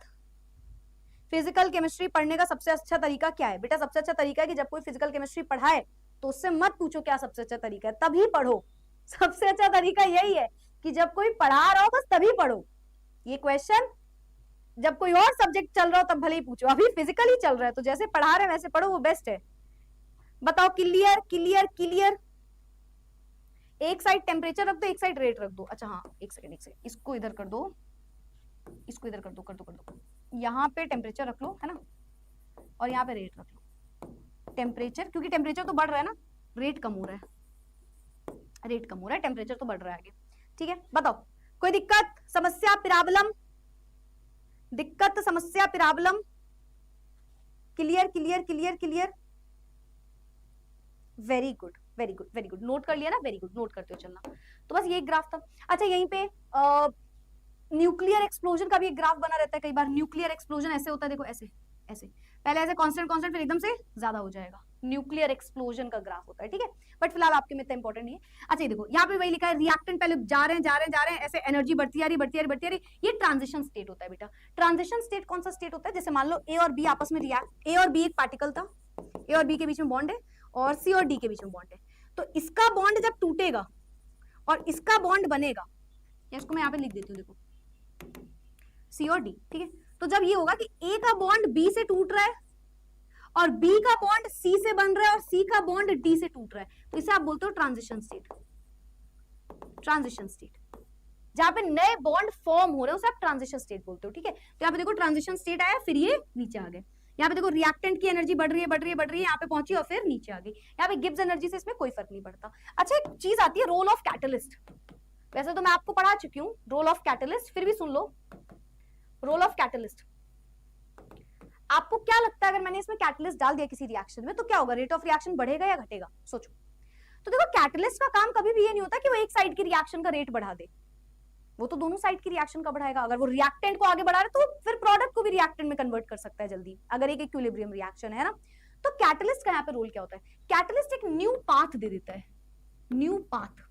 फिजिकल केमिस्ट्री पढ़ने का सबसे अच्छा तरीका क्या है बेटा? सबसे अच्छा तरीका है कि जब कोई फिजिकल केमिस्ट्री पढ़ाए तो उससे मत पूछो क्या सबसे अच्छा तरीका है, तभी पढ़ो। सबसे अच्छा तरीका यही है कि जब कोई पढ़ा रहा हो बस तभी पढ़ो। ये क्वेश्चन जब कोई और सब्जेक्ट चल रहा हो तब भले ही पूछो, अभी फिजिकल ही चल रहा है तो जैसे पढ़ा रहे वैसे पढ़ो, वो बेस्ट है। बताओ क्लियर क्लियर क्लियर। एक साइड टेम्परेचर रख दो, एक साइड रेट रख दो। अच्छा हाँ, एक सेकंड, इसको इधर कर दो, इसको इधर कर दो। यहाँ पे टेम्परेचर रख लो, है ना, और यहाँ पे रेट रख लो। टेम्परेचर, क्योंकि टेम्परेचर तो बढ़ रहा है ना, रेट कम हो रहा है, टेम्परेचर तो बढ़ रहा है आगे, ठीक है। बताओ कोई दिक्कत, समस्या, पिराबलम? दिक्कत, समस्या, problem? Clear clear clear clear, very good very good very good, note कर लिया ना, वेरी गुड, नोट करते हो चलना। तो बस ये ग्राफ था। अच्छा यहीं पे न्यूक्लियर एक्सप्लोजन का भी एक ग्राफ बना रहता है कई बार। न्यूक्लियर एक्सप्लोजन ऐसे होता है, देखो ऐसे ऐसे, पहले ऐसे कांस्टेंट फिर एकदम से ज्यादा हो जाएगा, न्यूक्लियर एक्सप्लोजन का ग्राफ होता है, ठीक है। बट फिलहाल आपके में इतना इंपॉर्टेंट नहीं है। अच्छा ये देखो यहाँ पे वही लिखा है, रिएक्टेंट पहले जा रहे हैं, ऐसे एनर्जी बढ़ती आ रही, ये ट्रांजिशन स्टेट होता है बेटा। ट्रांजिशन स्टेट कौन सा स्टेट होता है? जैसे मान लो ए और बी आपस में रिएक्ट, ए और बी एक पार्टिकल था, ए और बी के बीच में बॉन्ड है और सी और डी के बीच में बॉन्ड है, तो इसका बॉन्ड जब टूटेगा और इसका बॉन्ड बनेगा, या इसको मैं यहाँ पे लिख देती हूँ, देखो सी और डी, ठीक है। तो जब ये होगा कि ए का बॉन्ड बी से टूट रहा है और बी का बॉन्ड सी से बन रहा है और सी का बॉन्ड डी से टूट रहा है, तो इसे आप बोलते हो ट्रांजिशन स्टेट। ट्रांजिशन स्टेट जहां पे नए बॉन्ड फॉर्म हो रहे हैं उसे आप ट्रांजिशन स्टेट बोलते हो, ठीक है। तो यहाँ पे देखो ट्रांजिशन स्टेट आया, फिर ये नीचे आ गए। यहाँ पे देखो रिएक्टेंट की एनर्जी बढ़ रही है बढ़ रही है बढ़ रही है, यहाँ पे पहुंची और फिर नीचे आ गई। यहाँ पे गिब्स एनर्जी से इसमें कोई फर्क नहीं पड़ता। अच्छा एक चीज आती है रोल ऑफ कैटलिस्ट। वैसे तो मैं आपको पढ़ा चुकी हूँ रोल ऑफ कैटलिस्ट, फिर भी सुन लो रोल ऑफ कैटलिस्ट। आपको क्या लगता है अगर मैंने इसमें कैटलिस्ट डाल दिया किसी रिएक्शन में तो क्या होगा, रेट ऑफ रिएक्शन बढ़ेगा या घटेगा? सोचो। तो देखो कैटलिस्ट का काम कभी भी ये नहीं होता कि वो एक साइड की रिएक्शन का रेट बढ़ा दे, वो तो दोनों साइड की रिएक्शन का बढ़ाएगा। अगर वो रिएक्टेंट को आगे बढ़ा रहा है तो फिर प्रोडक्ट को भी रिएक्टेंट में कन्वर्ट कर सकता है जल्दी, अगर एक इक्विलिब्रियम रिएक्शन है ना। तो कैटलिस्ट का यहाँ पे रोल क्या होता है? कैटलिस्ट एक न्यू पाथ दे देता है, न्यू पाथ,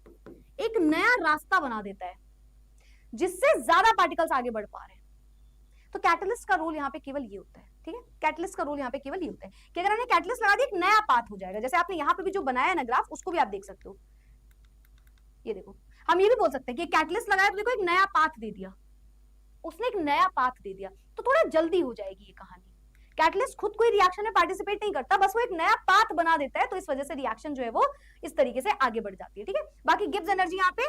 एक नया रास्ता बना देता है जिससे ज्यादा पार्टिकल्स आगे बढ़ पा रहे हैं। तो कैटलिस्ट का रोल यहाँ पे केवल ये होता है, ठीक है। कैटलिस्ट का रोल यहाँ पे केवल ये होता है कि अगर हमने कैटलिस्ट लगा दिया एक नया पाथ हो जाएगा। जैसे आपने यहाँ पे भी जो बनाया है ना ग्राफ, उसको भी आप देख सकते हो। ये देखो, हम ये भी बोल सकते हैं कि कैटलिस्ट लगाया तो देखो एक नया पाथ दे दिया, उसने एक नया पाथ दे दिया, तो थोड़ा जल्दी हो जाएगी ये कहानी। कैटलिस्ट खुद कोई रिएक्शन में पार्टिसिपेट नहीं करता, बस वो एक नया पाथ बना देता है, तो इस वजह से रिएक्शन जो है वो इस तरीके से आगे बढ़ जाती है, ठीक है। बाकी गिब्स एनर्जी यहाँ पे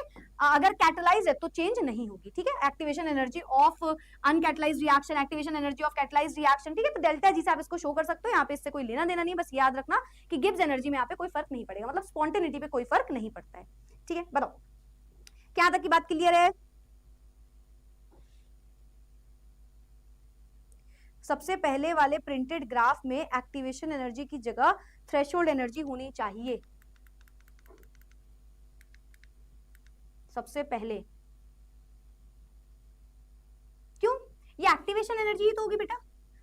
अगर कैटलाइज है तो चेंज नहीं होगी, ठीक है। Activation energy of uncatalysed reaction, activation energy of catalysed reaction, ठीक है। तो डेल्टा जी से आप इसको शो कर सकते हो, यहाँ पे इससे कोई लेना देना नहीं, बस याद रखना कि गिब्स एनर्जी में यहाँ पे कोई फर्क नहीं पड़ेगा, मतलब स्पॉन्टेनिटी पे कोई फर्क नहीं पड़ता है, ठीक है। बताओ क्या तक की बात क्लियर है? सबसे पहले वाले प्रिंटेड ग्राफ में एक्टिवेशन एनर्जी की जगह थ्रेशोल्ड एनर्जी होनी चाहिए, सबसे पहले। क्यों? ये एक्टिवेशन एनर्जी ही तो होगी बेटा,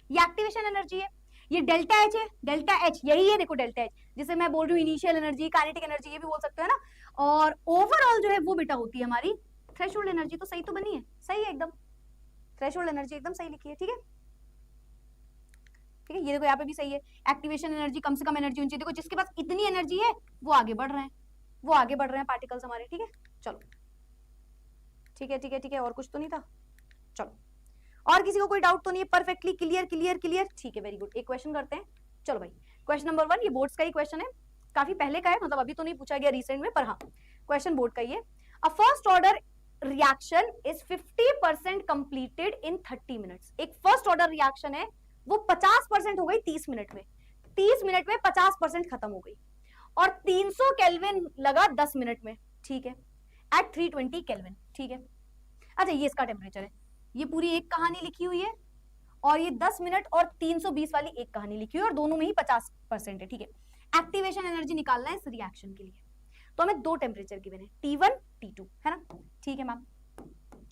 ये एक्टिवेशन एनर्जी है, ये डेल्टा एच है, डेल्टा एच यही है, देखो डेल्टा एच, जिसे मैं बोल रही हूँ इनिशियल एनर्जी, काइनेटिक एनर्जी ये भी बोल सकते हो ना। और ओवरऑल जो है वो बेटा होती है हमारी थ्रेशोल्ड एनर्जी। तो सही तो बनी है, सही है एकदम, थ्रेशोल्ड एनर्जी एकदम सही लिखी है, ठीक है। ठीक है, ये देखो यहाँ पे भी सही है, एक्टिवेशन एनर्जी कम से कम एनर्जी होनी चाहिए। देखो जिसके पास इतनी एनर्जी है वो आगे बढ़ रहे हैं, वो आगे बढ़ रहे हैं पार्टिकल्स हमारे, ठीक है। चलो ठीक है ठीक है ठीक है, और कुछ तो नहीं था? चलो, और किसी को कोई डाउट तो नहीं है? परफेक्टली क्लियर क्लियर क्लियर, ठीक है, वेरी गुड। एक क्वेश्चन करते हैं, चलो भाई। क्वेश्चन नंबर 1 ये बोर्ड्स का ही क्वेश्चन है, काफी पहले का है, मतलब अभी तो नहीं पूछा गया रिसेंट में, पर हाँ क्वेश्चन बोर्ड का ही है। A first order reaction is 50% completed in 30 minutes. एक फर्स्ट ऑर्डर रिएक्शन है वो 50% हो गई 30 मिनट में, 30 मिनट में 50% खत्म हो गई, और 300 केल्विन लगा 10 मिनट में, ठीक है, एट 320 केल्विन, ठीक है। अच्छा ये इसका टेम्परेचर है, ये पूरी एक कहानी लिखी हुई है, और ये 10 मिनट और 320 वाली एक कहानी लिखी हुई है, और दोनों में ही 50% है, ठीक है। एक्टिवेशन एनर्जी निकालना है इस रिएक्शन के लिए, तो हमें दो टेम्परेचर गिवन है, T1 T2, है ना, ठीक है मैम,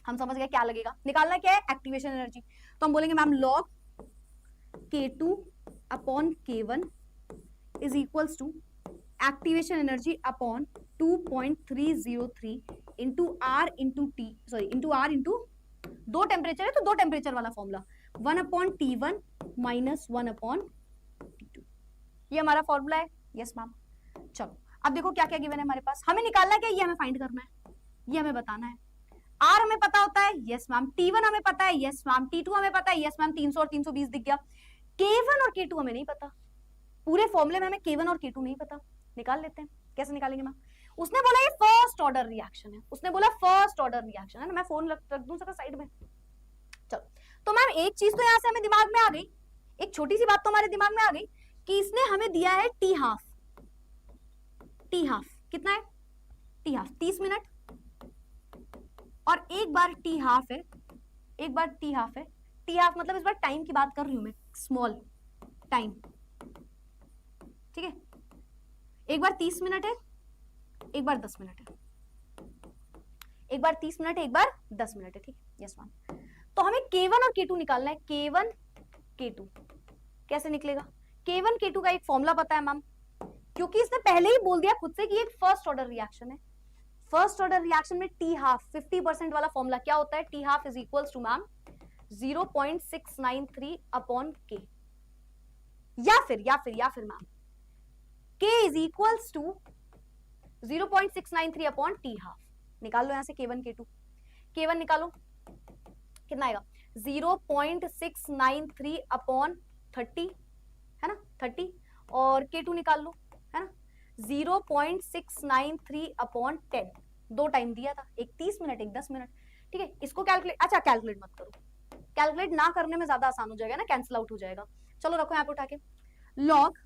हम समझ गए क्या लगेगा। निकालना क्या है? Activation energy. तो हम बोलेंगे ma'am log K2 upon K1 is equals to activation energy upon 2.303 into R into T, sorry into R into, दो टेम्परेचर है तो दो टेम्परेचर वाला formula, 1 upon T1 minus 1 upon T2, ये हमारा फॉर्मूला है। Yes ma'am. चलो अब देखो क्या क्या गिवन है हमारे पास, हमें निकालना क्या, ये हमें फाइंड करना है, ये हमें बताना है। R हमें पता होता है, यस मैम। T1 हमें पता है, यस मैम। T2 हमें पता है, यस मैम। 300 और 320 दिख गया। K1 और K2 हमें नहीं पता, पूरे फॉर्मूले में हमें K1 और K2 नहीं पता, निकाल लेते हैं। कैसे निकालेंगे मैम? उसने बोला ये फर्स्ट ऑर्डर रिएक्शन है, उसने बोला फर्स्ट ऑर्डर रिएक्शन है ना, मैं फोन रख दूं सर साइड में। चलो तो मैम एक चीज तो यहाँ से हमें दिमाग में आ गई, एक छोटी सी बात तो हमारे दिमाग में आ गई कि इसने हमें दिया है T हाफ, T हाफ कितना है? T हाफ 30 मिनट, और एक बार T हाफ है, एक बार T हाफ है। T हाफ मतलब इस बार टाइम की बात कर रही हूं मैं, स्मॉल टाइम, ठीक है। एक बार 30 मिनट है, एक बार 10 मिनट है, एक बार 30 मिनट है, एक बार 10 मिनट है, ठीक है। Yes ma'am. तो हमें K1 और K2 निकालना है, K1 K2 कैसे निकलेगा? K1 K2 का एक फॉर्मूला पता है मैम, क्योंकि इसने पहले ही बोल दिया खुद से कि एक फर्स्ट ऑर्डर रिएक्शन है। फर्स्ट ऑर्डर रिएक्शन में T हाफ 50% वाला फॉर्मूला क्या होता है? T half is equals to ma'am 0.693 upon K, या फिर ma'am K is equals to 0.693 upon T half. निकाल लो यहां से K1 K2, K1 निकालो, कितना आएगा? 0.693 अपॉन 30, है ना 30, और K2 निकाल लो, 0.693 अपॉन 10, दो टाइम दिया था, एक 30 मिनट एक 10 मिनट। ठीक है, इसको कैलकुलेट, अच्छा कैलकुलेट मत करो, कैलकुलेट ना करने में ज्यादा आसान हो जाएगा ना, कैंसिल आउट हो जाएगा। चलो रखो यहाँ पे उठा के, लॉग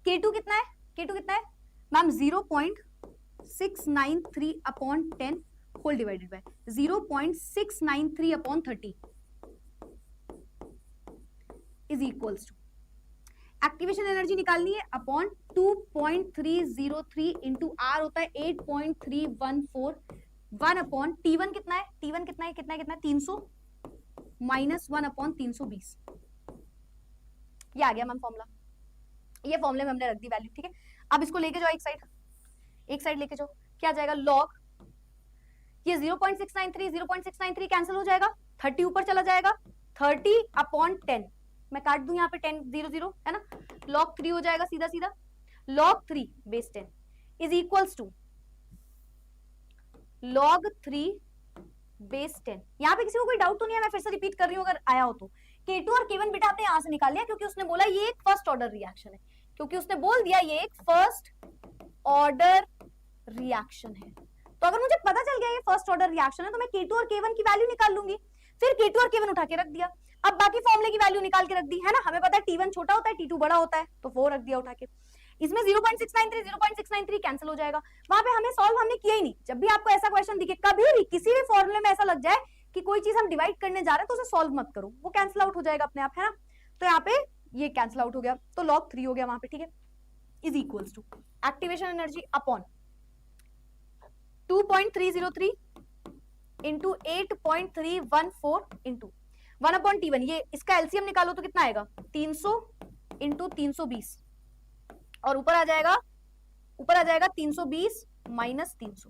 K2 कितना है, K2 कितना है ma'am 0.693 upon 10 whole divided by 0.693 upon 30 is equals to, activation energy निकालनी है अपॉन 2.303 इंटू आर होता है 8.314, 1 अपॉन T1 कितना है, T1 कितना है, कितना है, कितना है 300 माइनस 1 अपॉन 320, ये आ गया मैम फॉर्मूला, ये फॉर्मूले में हमने रख दी वैल्यू। ठीक है, अब इसको लेके जाओ एक साइड, एक साइड लेके जाओ, क्या जाएगा लॉग, ये 0.693 कैंसिल हो जाएगा, 30 ऊपर चला जाएगा, 30 अपॉन 10, मैं काट दूं यहाँ पे 10 0 0 है ना, log 3 हो जाएगा सीधा सीधा, log 3 base 10 is equals to log 3 base 10। यहाँ पे किसी को कोई डाउट तो नहीं है, मैं फिर से रिपीट कर रही हूँ अगर आया हो तो, K2 और K1 बेटा आपने यहाँ से निकाल लिया क्योंकि उसने बोला ये एक फर्स्ट ऑर्डर रिएक्शन है, क्योंकि उसने बोल दिया ये एक फर्स्ट ऑर्डर रिएक्शन है। तो अगर मुझे पता चल गया ये फर्स्ट ऑर्डर रिएक्शन है तो मैं K2 और K1 की वैल्यू निकाल लूंगी, फिर K2 और K1 उठा के रख दिया, अब बाकी फॉर्मूले की वैल्यू निकाल के रख दी है ना, हमें पता है T1 छोटा होता है T2 बड़ा होता है, तो 4 रख दिया उठा के, इसमें 0.693 कैंसिल हो जाएगा, वहां पे हमें सॉल्व हमने किया ही नहीं। जब भी आपको ऐसा क्वेश्चन दिखे, कभी भी किसी भी फॉर्मूले में ऐसा लग जाए कि कोई चीज हम डिवाइड करने जा रहे हैं तो उसे सॉल्व मत करो, वो कैंसिल आउट हो जाएगा अपने आप, है ना। तो यहाँ पे ये कैंसिल आउट हो गया, तो log 3 हो गया वहां पे, ठीक है, is equals to activation energy upon 2.303 into 8.314 into 1 upon T1, ये इसका एलसीएम निकालो तो कितना आएगा 300 इंटू 320, और ऊपर आ जाएगा 320 माइनस 300,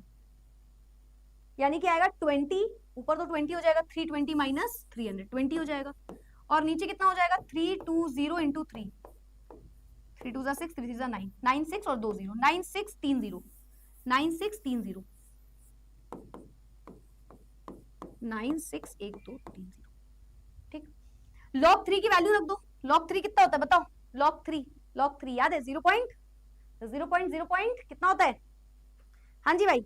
यानी कि आएगा 20, ऊपर तो 20 हो जाएगा, 320 माइनस 300 20 हो जाएगा, और नीचे कितना हो जाएगा 320 इंटू 3, 3 2 6 3 3 9 9 6 और 2 0 9630 9630 961230, ठीक। log 3 की वैल्यू रख दो, log 3 कितना होता है बताओ, log 3 याद है 0 कितना होता है, हाँ जी भाई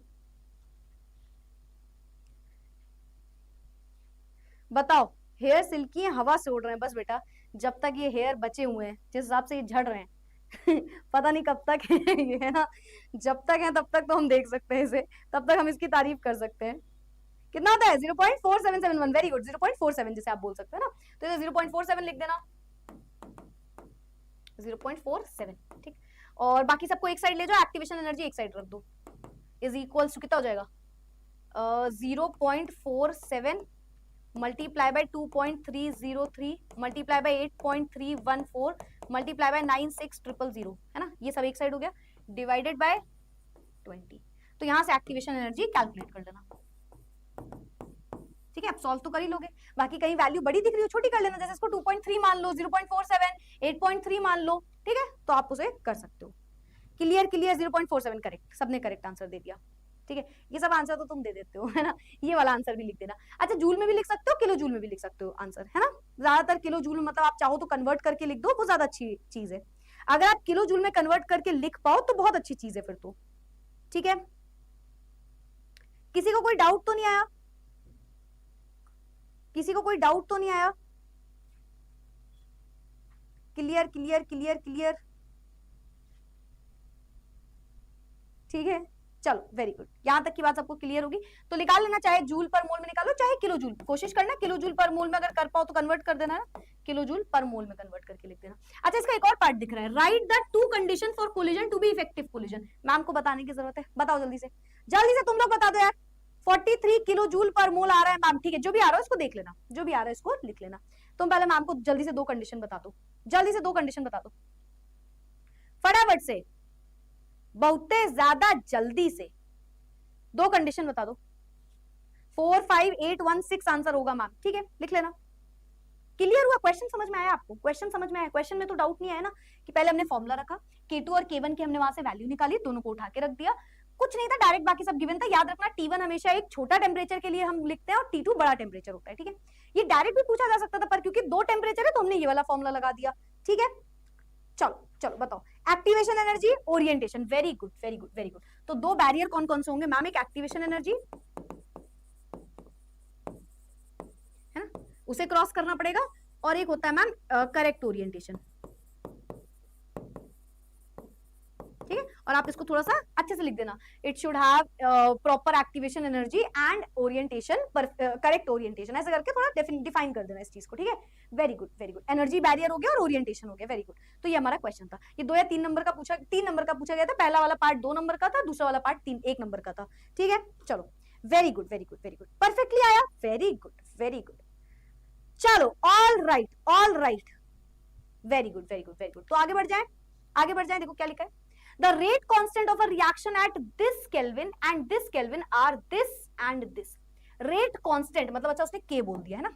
बताओ। हेयर सिल्की है, हवा से उड़ रहे हैं बस बेटा, जब तक ये हेयर बचे हुए हैं जिस हिसाब से ये झड़ रहे हैं पता नहीं कब तक है ये, है ना, जब तक है तब तक तो हम देख सकते हैं इसे, तब तक हम इसकी तारीफ कर सकते हैं। कितना होता है 0.4771, वेरी गुड, 0.47 जैसे आप बोल सकते हैं ना, तो इसे 0.47 लिख देना, 0.47, ठीक। और बाकी सबको एक साइड ले जाओ, एक्टिवेशन एनर्जी एक साइड रख दो, इज इक्वल्स टू कितना हो जाएगा 0.47 multiply by 2.303 multiply by 8.314 multiply by 96000, है ना, ये सब एक साइड हो गया, डिवाइडेड बाय 20। तो यहां से एक्टिवेशन एनर्जी कैलकुलेट कर लेना, ठीक है। आप सॉल्व तो कर ही लोगे, बाकी कहीं वैल्यू बड़ी दिख रही हो छोटी कर लेना, जैसे इसको 2.3 मान लो, 0.47 8.3 मान लो, ठीक है, तो आप उसे कर सकते हो। क्लियर 0.47 करेक्ट, सबने करेक्ट आंसर दे दिया, ठीक है। ये सब आंसर तो तुम दे देते हो, है ना, ये वाला आंसर भी लिख देना। अच्छा जूल में भी लिख सकते हो, किलो जूल में भी लिख सकते हो आंसर, है ना, ज्यादातर किलो जूल मतलब आप चाहो तो कन्वर्ट करके लिख दो, वो ज्यादा अच्छी चीज है। अगर आप किलो जूल में कन्वर्ट करके लिख पाओ तो बहुत अच्छी चीज है फिर तो, ठीक है। किसी को कोई डाउट तो नहीं आया, किसी को कोई डाउट तो नहीं आया, क्लियर, ठीक है, चलो वेरी गुड, यहां तक की बात सबको क्लियर होगी। तो निकाल लेना, चाहे जूल पर मोल में निकालो चाहे किलो जूल, कोशिश करना किलो जूल पर मोल में अगर कर पाओ तो कन्वर्ट कर देना, किलो जूल पर मोल में कन्वर्ट करके लिख देना। अच्छा इसका एक और पार्ट दिख रहा है, right the two condition for collision to be effective collision, ma'am को बताने की जरूरत है, बताओ जल्दी से तुम लोग बता दो यार। 43 किलो जूल पर मोल आ रहा है मैम, ठीक है, जो भी आ रहा है उसको देख लेना, जो भी आ रहा है इसको लिख लेना। तुम पहले मैम को जल्दी से दो कंडीशन बता दो, जल्दी से दो कंडीशन बता दो फटाफट से, बहुत ज्यादा जल्दी से दो कंडीशन बता दो। 4 5 8 1 6 आंसर होगा मैम, ठीक है, लिख लेना। क्लियर हुआ, क्वेश्चन समझ में आया आपको, क्वेश्चन समझ में आया, क्वेश्चन में तो डाउट नहीं आया ना कि पहले हमने फॉर्मूला रखा, K2 और K1 की हमने वहां से वैल्यू निकाली, दोनों को उठा के रख दिया, कुछ नहीं था, डायरेक्ट बाकी सब गिवन था। याद रखना T1 हमेशा एक छोटा टेम्परेचर के लिए हम लिखते हैं और T2 बड़ा टेम्परेचर होता है, ठीक है। ये डायरेक्ट भी पूछा जा सकता था पर क्योंकि दो टेम्परेचर है तो हमने ये वाला फॉर्मूला लगा दिया, ठीक है। चलो चलो बताओ, activation energy, orientation, very good very good very good. तो दो बैरियर कौन कौन से होंगे मैम? एक एक्टिवेशन एनर्जी है ना, उसे क्रॉस करना पड़ेगा, और एक होता है मैम करेक्ट ओरिएंटेशन, ठीक है। और आप इसको थोड़ा सा अच्छे से लिख देना, it should have proper activation energy and orientation, correct orientation, ऐसे करके थोड़ा डिफाइन कर देना इस चीज को, ठीक है। Very good very good. Energy barrier हो गया और ओरिएंटेशन हो गया, वेरी गुड। तो ये हमारा क्वेश्चन था। ये 2 या 3 नंबर का पूछा, 3 नंबर का पूछा गया था। पहला वाला पार्ट 2 नंबर का था, दूसरा वाला पार्ट 1 नंबर का था, ठीक है। चलो very good very good very good, perfectly आया, वेरी गुड वेरी गुड। चलो all right all right, very good very good very good. तो आगे बढ़ जाए, आगे बढ़ जाए। देखो क्या लिखा है, the rate constant of a reaction at this Kelvin and this Kelvin are this and this. rate constant मतलब, अच्छा उसने K बोल दिया है ना,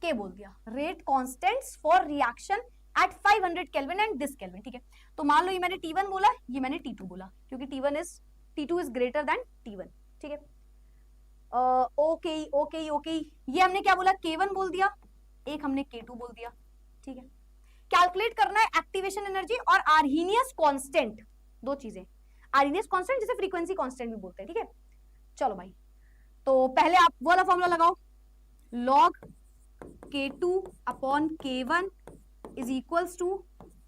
K बोल दिया, rate constants for reaction at 500 Kelvin and this Kelvin, ठीक है। तो मान लो ये मैंने T1 बोला, ये मैंने T2 बोला, क्योंकि T2 is greater than T1, ठीक है। ओके ओके ओके, ये हमने क्या बोला, K1 बोल दिया, एक हमने K2 बोल दिया, ठीक है। कैलकुलेट करना है एक्टिवेशन एनर्जी और आर्हीनियस कांस्टेंट, दो चीजें। आर्हीनियस कांस्टेंट जिसे फ्रीक्वेंसी कांस्टेंट भी बोलते हैं, ठीक है। चलो भाई, तो पहले आप वो वाला फॉर्मूला लगाओ, log K2 upon K1 is equals to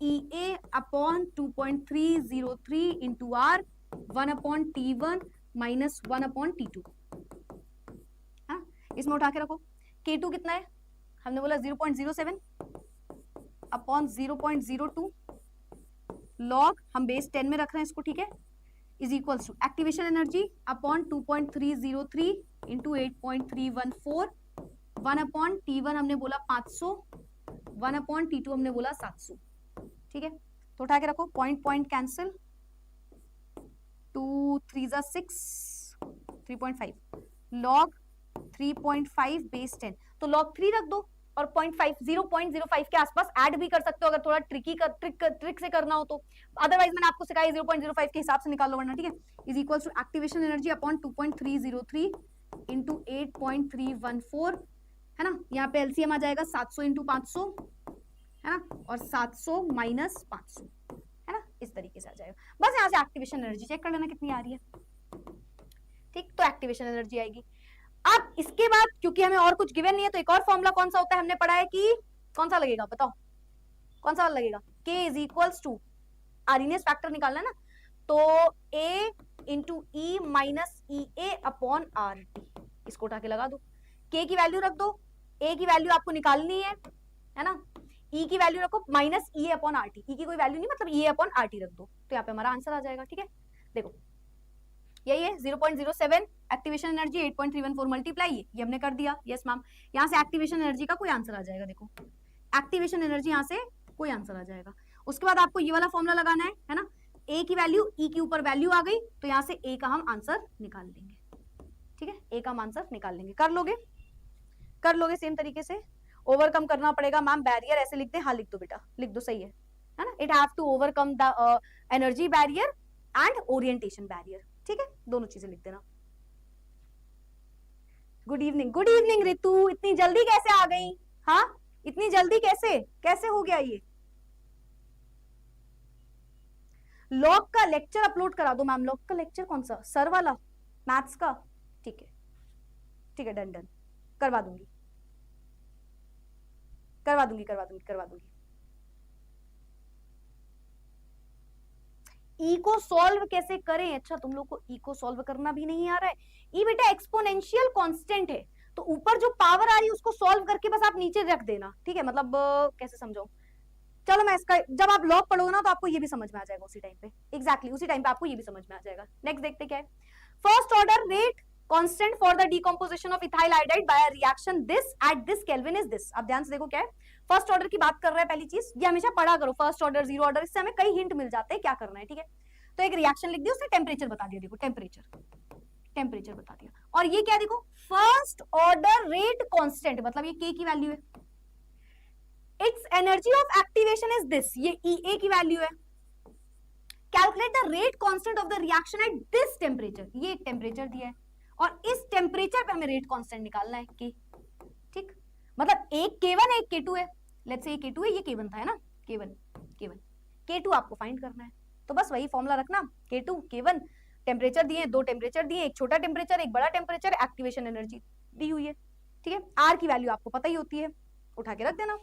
EA upon 2.303 into R 1 upon T1 minus 1 upon T2। हाँ, इसमें उठा के रखो। K2 कितना है, हमने बोला 0.07 अपॉन 0.02 लॉग, हम बेस 10 में रख रहे हैं इसको, ठीक है, is equals to activation energy upon 2.303 into 8.314, 1 upon T1 हमने बोला 500, 1 अपॉन T2 हमने बोला 700, ठीक है। तो उठा के रखो, पॉइंट पॉइंट कैंसिल, 2 3 जा 6, 3.5 लॉग 3.5 बेस 10, तो लॉग 3 रख दो, और 0.05 के आसपास ऐड भी कर सकते हो अगर थोड़ा ट्रिक से करना हो तो, अदरवाइज मैंने आपको सिखाया 0.05 के हिसाब से निकाल लो वरना, ठीक है। Is equals to activation energy upon 2.303 into 8.314, है ना। यहाँ पे एलसीएम आ जाएगा 700 इंटू 500, है ना, और 700 माइनस 500, है ना, इस तरीके से आ जाएगा। बस यहाँ से एक्टिवेशन एनर्जी चेक कर लेना कितनी आ रही है, ठीक। तो एक्टिवेशन एनर्जी आएगी। अब इसके बाद क्योंकि हमें और कुछ गिवन नहीं है, तो एक और फॉर्मूला कौन सा होता है हमने पढ़ा है कि कौन सा लगेगा, बताओ कौन सा लगेगा, K is equals to Arrhenius factor निकालना है ना, तो A into E minus EA upon RT, इसको उठा के लगा दो, K की वैल्यू रख दो, A की वैल्यू आपको निकालनी है ना, E की वैल्यू रखो minus EA upon RT, E की कोई वैल्यू नहीं, मतलब EA अपॉन RT रख दो, तो यहाँ पे हमारा आंसर आ जाएगा, ठीक है। देखो यही है 0.07 एक्टिवेशन एनर्जी 8.314 मल्टीप्लाई, ये हमने कर दिया, यस मैम। यहाँ से एक्टिवेशन एनर्जी का कोई आंसर आ जाएगा, देखो एक्टिवेशन एनर्जी यहाँ से कोई आंसर आ जाएगा। उसके बाद आपको ये वाला फॉर्मूला लगाना है ना, ए की वैल्यू ई के ऊपर वैल्यू आ गई, तो यहाँ से ए का हम आंसर निकाल लेंगे, ठीक है, ए का हम आंसर निकाल लेंगे। कर लोगे सेम तरीके से। ओवरकम करना पड़ेगा मैम बैरियर, ऐसे लिख दे, हाँ लिख दो बेटा, लिख दो, सही है ना। It have to overcome the energy barrier and orientation barrier, ठीक है, दोनों चीजें लिख देना। गुड इवनिंग रितु, इतनी जल्दी कैसे आ गई? हाँ इतनी जल्दी कैसे हो गया ये? लॉग का लेक्चर अपलोड करा दो मैम। लॉग का लेक्चर कौन सा, सर वाला मैथ्स का? ठीक है डन, करवा दूंगी। ई को सॉल्व कैसे करें? अच्छा तुम लोग को ई को सॉल्व करना भी नहीं आ रहा है। ई बेटा एक्सपोनेंशियल कांस्टेंट है, तो ऊपर जो पावर आ रही है उसको सॉल्व करके बस आप नीचे रख देना, ठीक है। मतलब कैसे समझाऊं, चलो मैं इसका, जब आप लॉग पढ़ोगे ना तो आपको ये भी समझ में आ जाएगा उसी टाइम पे, एग्जैक्टली उसी टाइम पे आपको ये भी समझ में आ जाएगा। नेक्स्ट देखते क्या है, first order rate constant for the decomposition of ethyl iodide by a reaction this at this kelvin is this. अब ध्यान से देखो क्या है, फर्स्ट ऑर्डर की बात कर रहा है। पहली चीज ये हमेशा पढ़ा करो, फर्स्ट ऑर्डर जीरो ऑर्डर, इससे हमें कई हिंट मिल जाते हैं क्या करना है, ठीक है। तो एक रिएक्शन लिख दी, उसने टेम्परेचर बता दिया, देखो टेम्परेचर बता दिया, और ये क्या देखो फर्स्ट ऑर्डर रेट कांस्टेंट, मतलब ये K की वैल्यू है, it's energy of activation is this, ये EA की वैल्यू है। Calculate the rate constant of the reaction at this temperature, ये एक टेम्परेचर दिया है और इस टेम्परेचर पे हमें रेट कांस्टेंट निकालना है K, ठीक। मतलब एक K1 एक K2 है, लेट्स से ये K2 है, ये K1 था, है ना, K1 K1, K2 आपको फाइंड करना है, तो बस वही फॉर्मूला रखना, K2 K1, टेम्परेचर दिए, दो टेम्परेचर दिए, एक छोटा टेम्परेचर एक बड़ा टेम्परेचर, एक्टिवेशन एनर्जी दी हुई है, ठीक है। आर की वैल्यू आपको पता ही होती है, उठा के रख देना,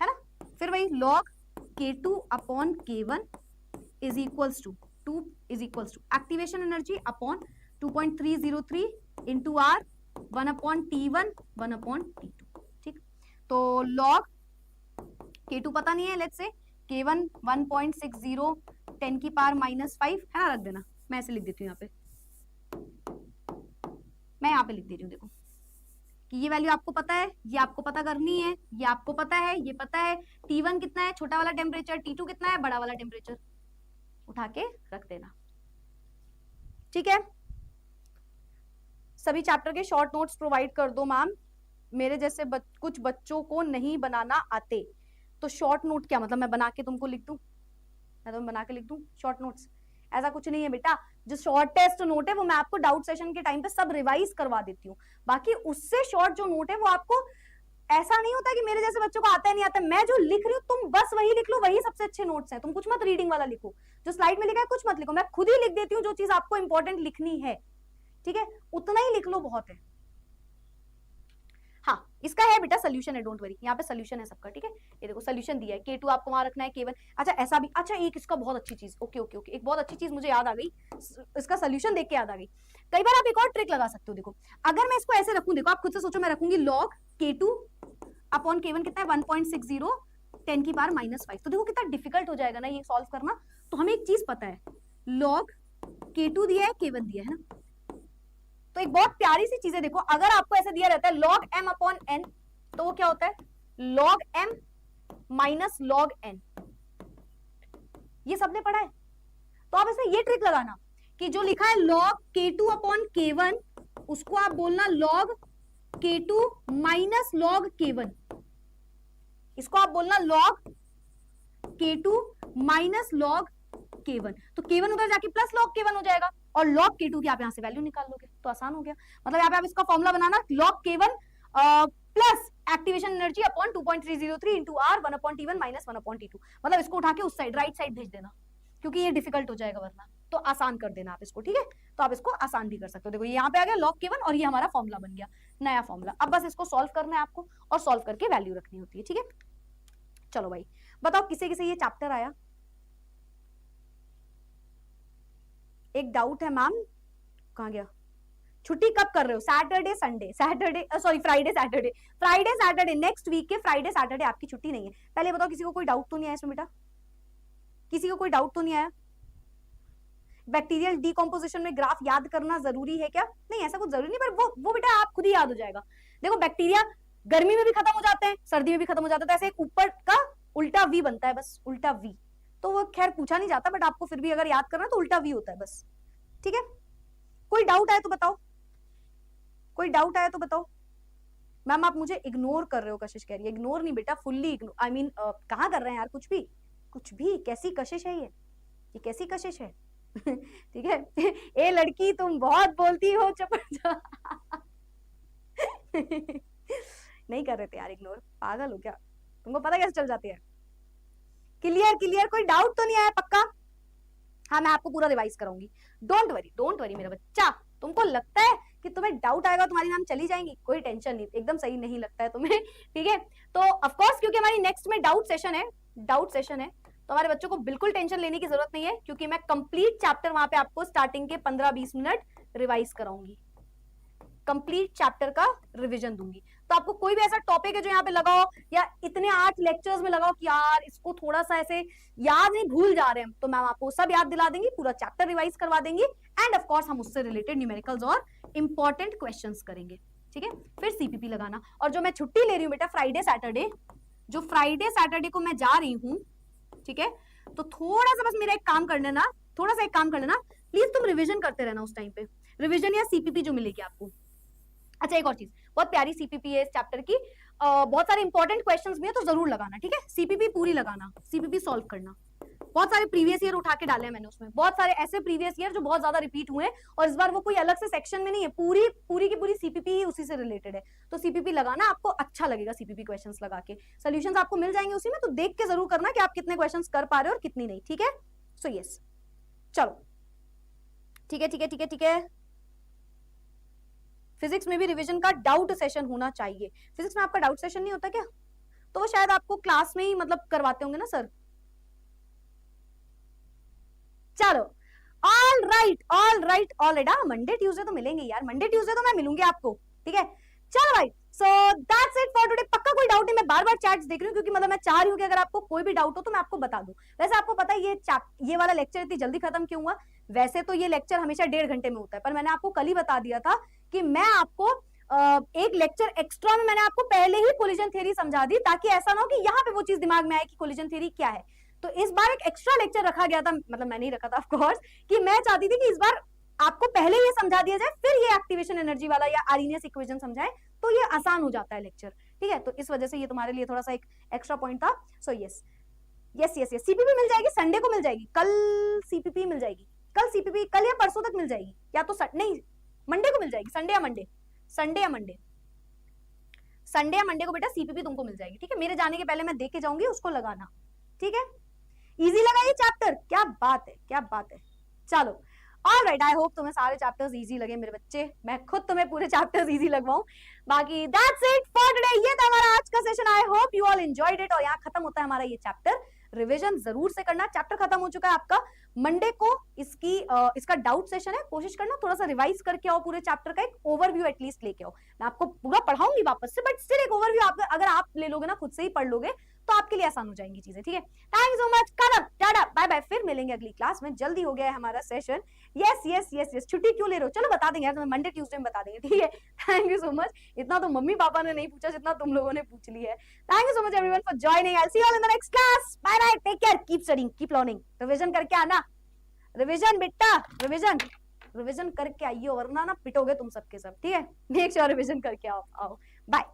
है ना। फिर वही log K2 upon K1 is equals to 2 is equals to activation energy upon 2.303 into R 1 upon T1 1 upon T2, ठीक। तो log K2 पता नहीं है, लेट्स से K1 1.60 10 की पावर -5 है ना, रख देना। मैं ऐसे लिख देती हूँ यहाँ पे, मैं यहाँ पे लिख दे रही हूँ, देखो कि ये वैल्यू आपको पता है, ये आपको पता करनी है, ये आपको पता है, ये पता है। T1 कितना है, छोटा वाला टेम्परेचर, T2 कितना है, बड़ा वाला टेम्परेचर, उठा के रख देना, ठीक है। सभी चैप्टर के शॉर्ट नोट्स प्रोवाइड कर दो मैम, मेरे जैसे कुछ बच्चों को नहीं बनाना आते। तो शॉर्ट नोट क्या मतलब, मैं बना के तुमको लिख दूं, मैं तो बना के लिख दूं शॉर्ट नोट्स? ऐसा कुछ नहीं है बेटा, जो शॉर्ट टेस्ट नोट है वो मैं आपको डाउट सेशन के टाइम पे सब रिवाइज करवा देती हूँ, बाकी उससे शॉर्ट जो नोट है वो आपको, ऐसा नहीं होता कि मेरे जैसे बच्चों को आता है नहीं आता, मैं जो लिख रही हूँ तुम बस वही लिख लो, वही सबसे अच्छे नोट्स हैं। तुम कुछ मत रीडिंग वाला लिखो, जो स्लाइड में लिखा है कुछ मत लिखो, मैं खुद ही लिख देती हूँ जो चीज आपको इंपॉर्टेंट लिखनी है, ठीक है, उतना ही लिख लो, बहुत है। हाँ, इसका है बेटा सोल्यूशन है, डोंट वरी, यहाँ पे सोल्यूशन है सबका, ठीक है। ये देखो सोल्यूशन दिया है, K2 आपको वहां रखना है, K1, अच्छा ऐसा भी, अच्छा एक इसका बहुत अच्छी चीज, ओके ओके ओके, एक बहुत अच्छी चीज मुझे याद आ गई, इसका सोल्यूशन देख के याद आ गई। कई बार आप एक और ट्रिक लगा सकते हो, देखो अगर मैं इसको ऐसे रखूं, देखो आप खुद से सोचो, मैं रखूंगी log K2 अपॉन K1 कितना है 1.60 10 की पावर -5, तो देखो कितना डिफिकल्ट हो जाएगा ना ये सॉल्व करना। तो हमें एक चीज पता है, log K2 दिया है, K1 दिया है ना, तो एक बहुत प्यारी सी चीज है, देखो अगर आपको ऐसे दिया रहता है log m अपॉन n, तो वो क्या होता है log m minus log n, ये सबने पढ़ा है। तो आप इसमें ये ट्रिक लगाना कि जो लिखा है log K2 अपॉन K1 उसको आप बोलना log K2 minus log K1, इसको आप बोलना log K2 minus log K1, तो K1 उधर जाके प्लस log K1 हो जाएगा, और log K2 की आप यहां से वैल्यू निकाल लोगे, तो आसान हो गया। मतलब यहाँ पे आप इसका फॉर्मूला बनाना log K1 plus activation energy upon 2.303 into R 1 upon T1 minus 1 upon T2, मतलब इसको उठा के उस साइड राइट साइड भेज देना, क्योंकि ये डिफिकल्ट हो जाएगा वरना, तो आसान कर देना आप इसको, ठीक है। तो आप इसको आसान भी कर सकते हो, देखो ये यहाँ पे आ गया log K1 और ये हमारा फॉर्मूला बन गया, नया फॉर्मूला। अब बस इसको सॉल्व करना है आपको, और सॉल्व करके वैल्यू रखनी होती है, ठीक है। चलो भाई बताओ, किसे किसे ये चैप्टर आया? एक डाउट है मैम, कहाँ गया? छुट्टी कब कर रहे हो? Saturday Sunday, Saturday sorry Friday Saturday, Friday Saturday, next week के फ्राइडे सैटरडे आपकी छुट्टी नहीं है। पहले बताओ किसी को कोई डाउट तो नहीं आया इसमें बेटा? किसी को कोई डाउट तो नहीं आया? बैक्टीरियल डीकम्पोजिशन में ग्राफ याद करना जरूरी है क्या? नहीं, ऐसा कुछ जरूरी नहीं, पर वो बेटा आप खुद ही याद हो जाएगा। देखो बैक्टीरिया गर्मी में भी खत्म हो जाते हैं, सर्दी में भी खत्म हो जाता है, तो ऐसे एक ऊपर का उल्टा वी बनता है, बस उल्टा वी, तो वो खैर पूछा नहीं जाता, बट आपको फिर भी अगर याद करना तो उल्टा वी होता है बस, ठीक है। कोई डाउट आया तो बताओ, कोई डाउट आया तो बताओ। मैम आप मुझे इग्नोर कर रहे हो, कशिश कह रही है। इग्नोर नहीं बेटा, फुल्ली इग्नोर, आई मीन कहाँ कर रहे हैं यार, कुछ भी कुछ भी, कैसी कशिश है ये कैसी कशिश है? ठीक है। ए लड़की तुम बहुत बोलती हो, चपड़ नहीं कर रहे थे यार इग्नोर, पागल हो क्या? तुमको पता कैसे चल जाती है? क्लियर क्लियर, कोई डाउट तो नहीं आया पक्का? हाँ मैं आपको पूरा रिवाइज कराऊंगी, डोंट वरी मेरा बच्चा। तुमको लगता है कि तुम्हें डाउट आएगा तुम्हारी मैम चली जाएंगी, कोई टेंशन नहीं, एकदम सही नहीं लगता है तुम्हें, ठीक है। तो ऑफ कोर्स क्योंकि हमारी नेक्स्ट में डाउट सेशन है, तो हमारे बच्चों को बिल्कुल टेंशन लेने की जरूरत नहीं है, क्योंकि मैं कंप्लीट चैप्टर वहां पे आपको स्टार्टिंग के 15-20 मिनट रिवाइज कराऊंगी, कंप्लीट चैप्टर का रिवीजन दूंगी। तो आपको कोई भी ऐसा टॉपिक है जो यहाँ पे लगाओ, या इतने 8 लेक्चर्स में लगाओ कि यार इसको थोड़ा सा ऐसे याद नहीं, भूल जा रहे हैं, तो मैम आपको सब याद दिला देंगी, पूरा चैप्टर रिवाइज करवा देंगी, एंड ऑफ कोर्स हम उससे रिलेटेड न्यूमेरिकल्स और इंपॉर्टेंट क्वेश्चंस करेंगे, ठीक है। फिर सीपीपी लगाना, और जो मैं छुट्टी ले रही हूँ बेटा फ्राइडे सैटरडे, जो फ्राइडे सैटरडे को मैं जा रही हूँ, ठीक है, तो थोड़ा सा बस मेरा एक काम कर लेना, थोड़ा सा एक काम कर लेना प्लीज, तुम रिविजन करते रहना उस टाइम पे, रिविजन या सीपीपी जो मिलेगी आपको। अच्छा एक और चीज, बहुत प्यारी सीपीपी है इस चैप्टर की, बहुत सारे इंपॉर्टेंट क्वेश्चंस भी है, तो जरूर लगाना, ठीक है। सीपीपी पूरी लगाना, सीपीपी सॉल्व करना, बहुत सारे प्रीवियस ईयर उठा के डाले हैं मैंने उसमें, बहुत सारे ऐसे प्रीवियस ईयर जो बहुत ज्यादा रिपीट हुए हैं, और इस बार वो कोई अलग से सेक्शन में नहीं है, पूरी पूरी की पूरी सीपीपी ही उसी से रिलेटेड है। तो सीपीपी लगाना आपको अच्छा लगेगा, सीपीपी क्वेश्चंस लगा के सॉल्यूशंस आपको मिल जाएंगे उसी में, तो देख के जरूर करना कि आप कितने क्वेश्चंस कर पा रहे हो और कितनी नहीं, ठीक है। सो यस, चलो ठीक है ठीक है ठीक है ठीक है। फिजिक्स में भी रिवीजन का डाउट सेशन होना चाहिए। फिजिक्स में आपका डाउट सेशन नहीं होता क्या? तो वो शायद आपको क्लास में ही मतलब करवाते होंगे ना सर। चलो all right all right all right. हाँ मंडे ट्यूसडे तो मिलेंगे यार, मंडे ट्यूसडे तो मैं मिलूंगी आपको, ठीक है। चलो भाई, so that's it for today. पक्का कोई डाउट नहीं, मैं बार बार चैट्स देख रही हूँ क्योंकि मतलब मैं चाह रही हूँ कि अगर आपको कोई भी डाउट हो तो मैं आपको बता दूं। वैसे आपको पता है ये वाला लेक्चर इतनी जल्दी खत्म क्यों हुआ? वैसे तो ये लेक्चर हमेशा 1.5 घंटे में होता है, पर मैंने आपको कल ही बता दिया था कि मैं आपको एक लेक्चर एक्स्ट्रा में मैंने आपको पहले ही कोलिजन थ्योरी समझा दी, ताकि ऐसा ना हो कि यहाँ पे वो चीज दिमाग में आए कि कोलिजन थ्योरी क्या है। तो इस बार एक एक्स्ट्रा लेक्चर रखा गया था, मतलब मैंने ही रखा था ऑफ कोर्स, कि मैं चाहती थी कि इस बार आपको पहले ये समझा दिया जाए, फिर ये एक्टिवेशन एनर्जी वाला या आर्रीनियस इक्वेशन समझाए, तो ये आसान हो जाता है लेक्चर, ठीक है। तो इस वजह से ये तुम्हारे लिए थोड़ा सा एक एक्स्ट्रा पॉइंट था। So yes yes yes yes, CPP मिल जाएगी, संडे को मिल जाएगी, कल सीपीपी मिल जाएगी, कल सीपीपी कल या परसों तक मिल जाएगी, या तो नहीं मंडे को मिल जाएगी, संडे या मंडे, संडे या मंडे, संडे या मंडे को बेटा सीपीपी तुमको मिल जाएगी, ठीक है। मेरे जाने के पहले मैं देख के जाऊंगी, उसको लगाना, ठीक है। इजी लगा ये चैप्टर? क्या बात है, क्या बात है। चलो ऑलराइट, आई होप तुम्हें सारे चैप्टर्स इजी लगे मेरे बच्चे, मैं खुद तुम्हें पूरे चैप्टर्स इजी लगवाऊं। बाकी दैट्स इट फॉर टुडे, ये था हमारा आज का session. I hope you all enjoyed it. और यहाँ खत्म होता है हमारा ये चैप्टर। रिवीजन जरूर से करना, चैप्टर खत्म हो चुका है आपका। मंडे को इसका डाउट सेशन है, कोशिश करना थोड़ा सा रिवाइज करके आओ, पूरे चैप्टर का एक ओवरव्यू एटलीस्ट लेके आओ। मैं आपको पूरा पढ़ाऊंगी वापस से, बट स्टिल एक ओवरव्यू अगर आप ले लोगे ना, खुद से ही पढ़ लोगे, तो आपके लिए आसान हो जाएंगी चीजें, ठीक है। थैंक यू सो मच, कदम टाटा बाय बाय, फिर मिलेंगे अगली क्लास में। जल्दी हो गया है हमारा session. Yes yes yes yes, छुट्टी क्यों ले रहे हो? चलो बता देंगे यार, तुम्हें मंडे ट्यूसडे में बता देंगे, ठीक है। Thank you so much. इतना तो मम्मी पापा ने नहीं पूछा जितना तुम लोगों ने पूछ लिया है। Thank you so much everyone for joining. I will see you all in the next class. Bye bye, take care, keep studying, keep learning. Revision करके आना, रिवीजन बेटा, रिवीजन रिवीजन करके आइए, वरना ना पिटोगे तुम सबके सब, ठीक है। मेक श्योर रिवीजन करके आओ। बाय।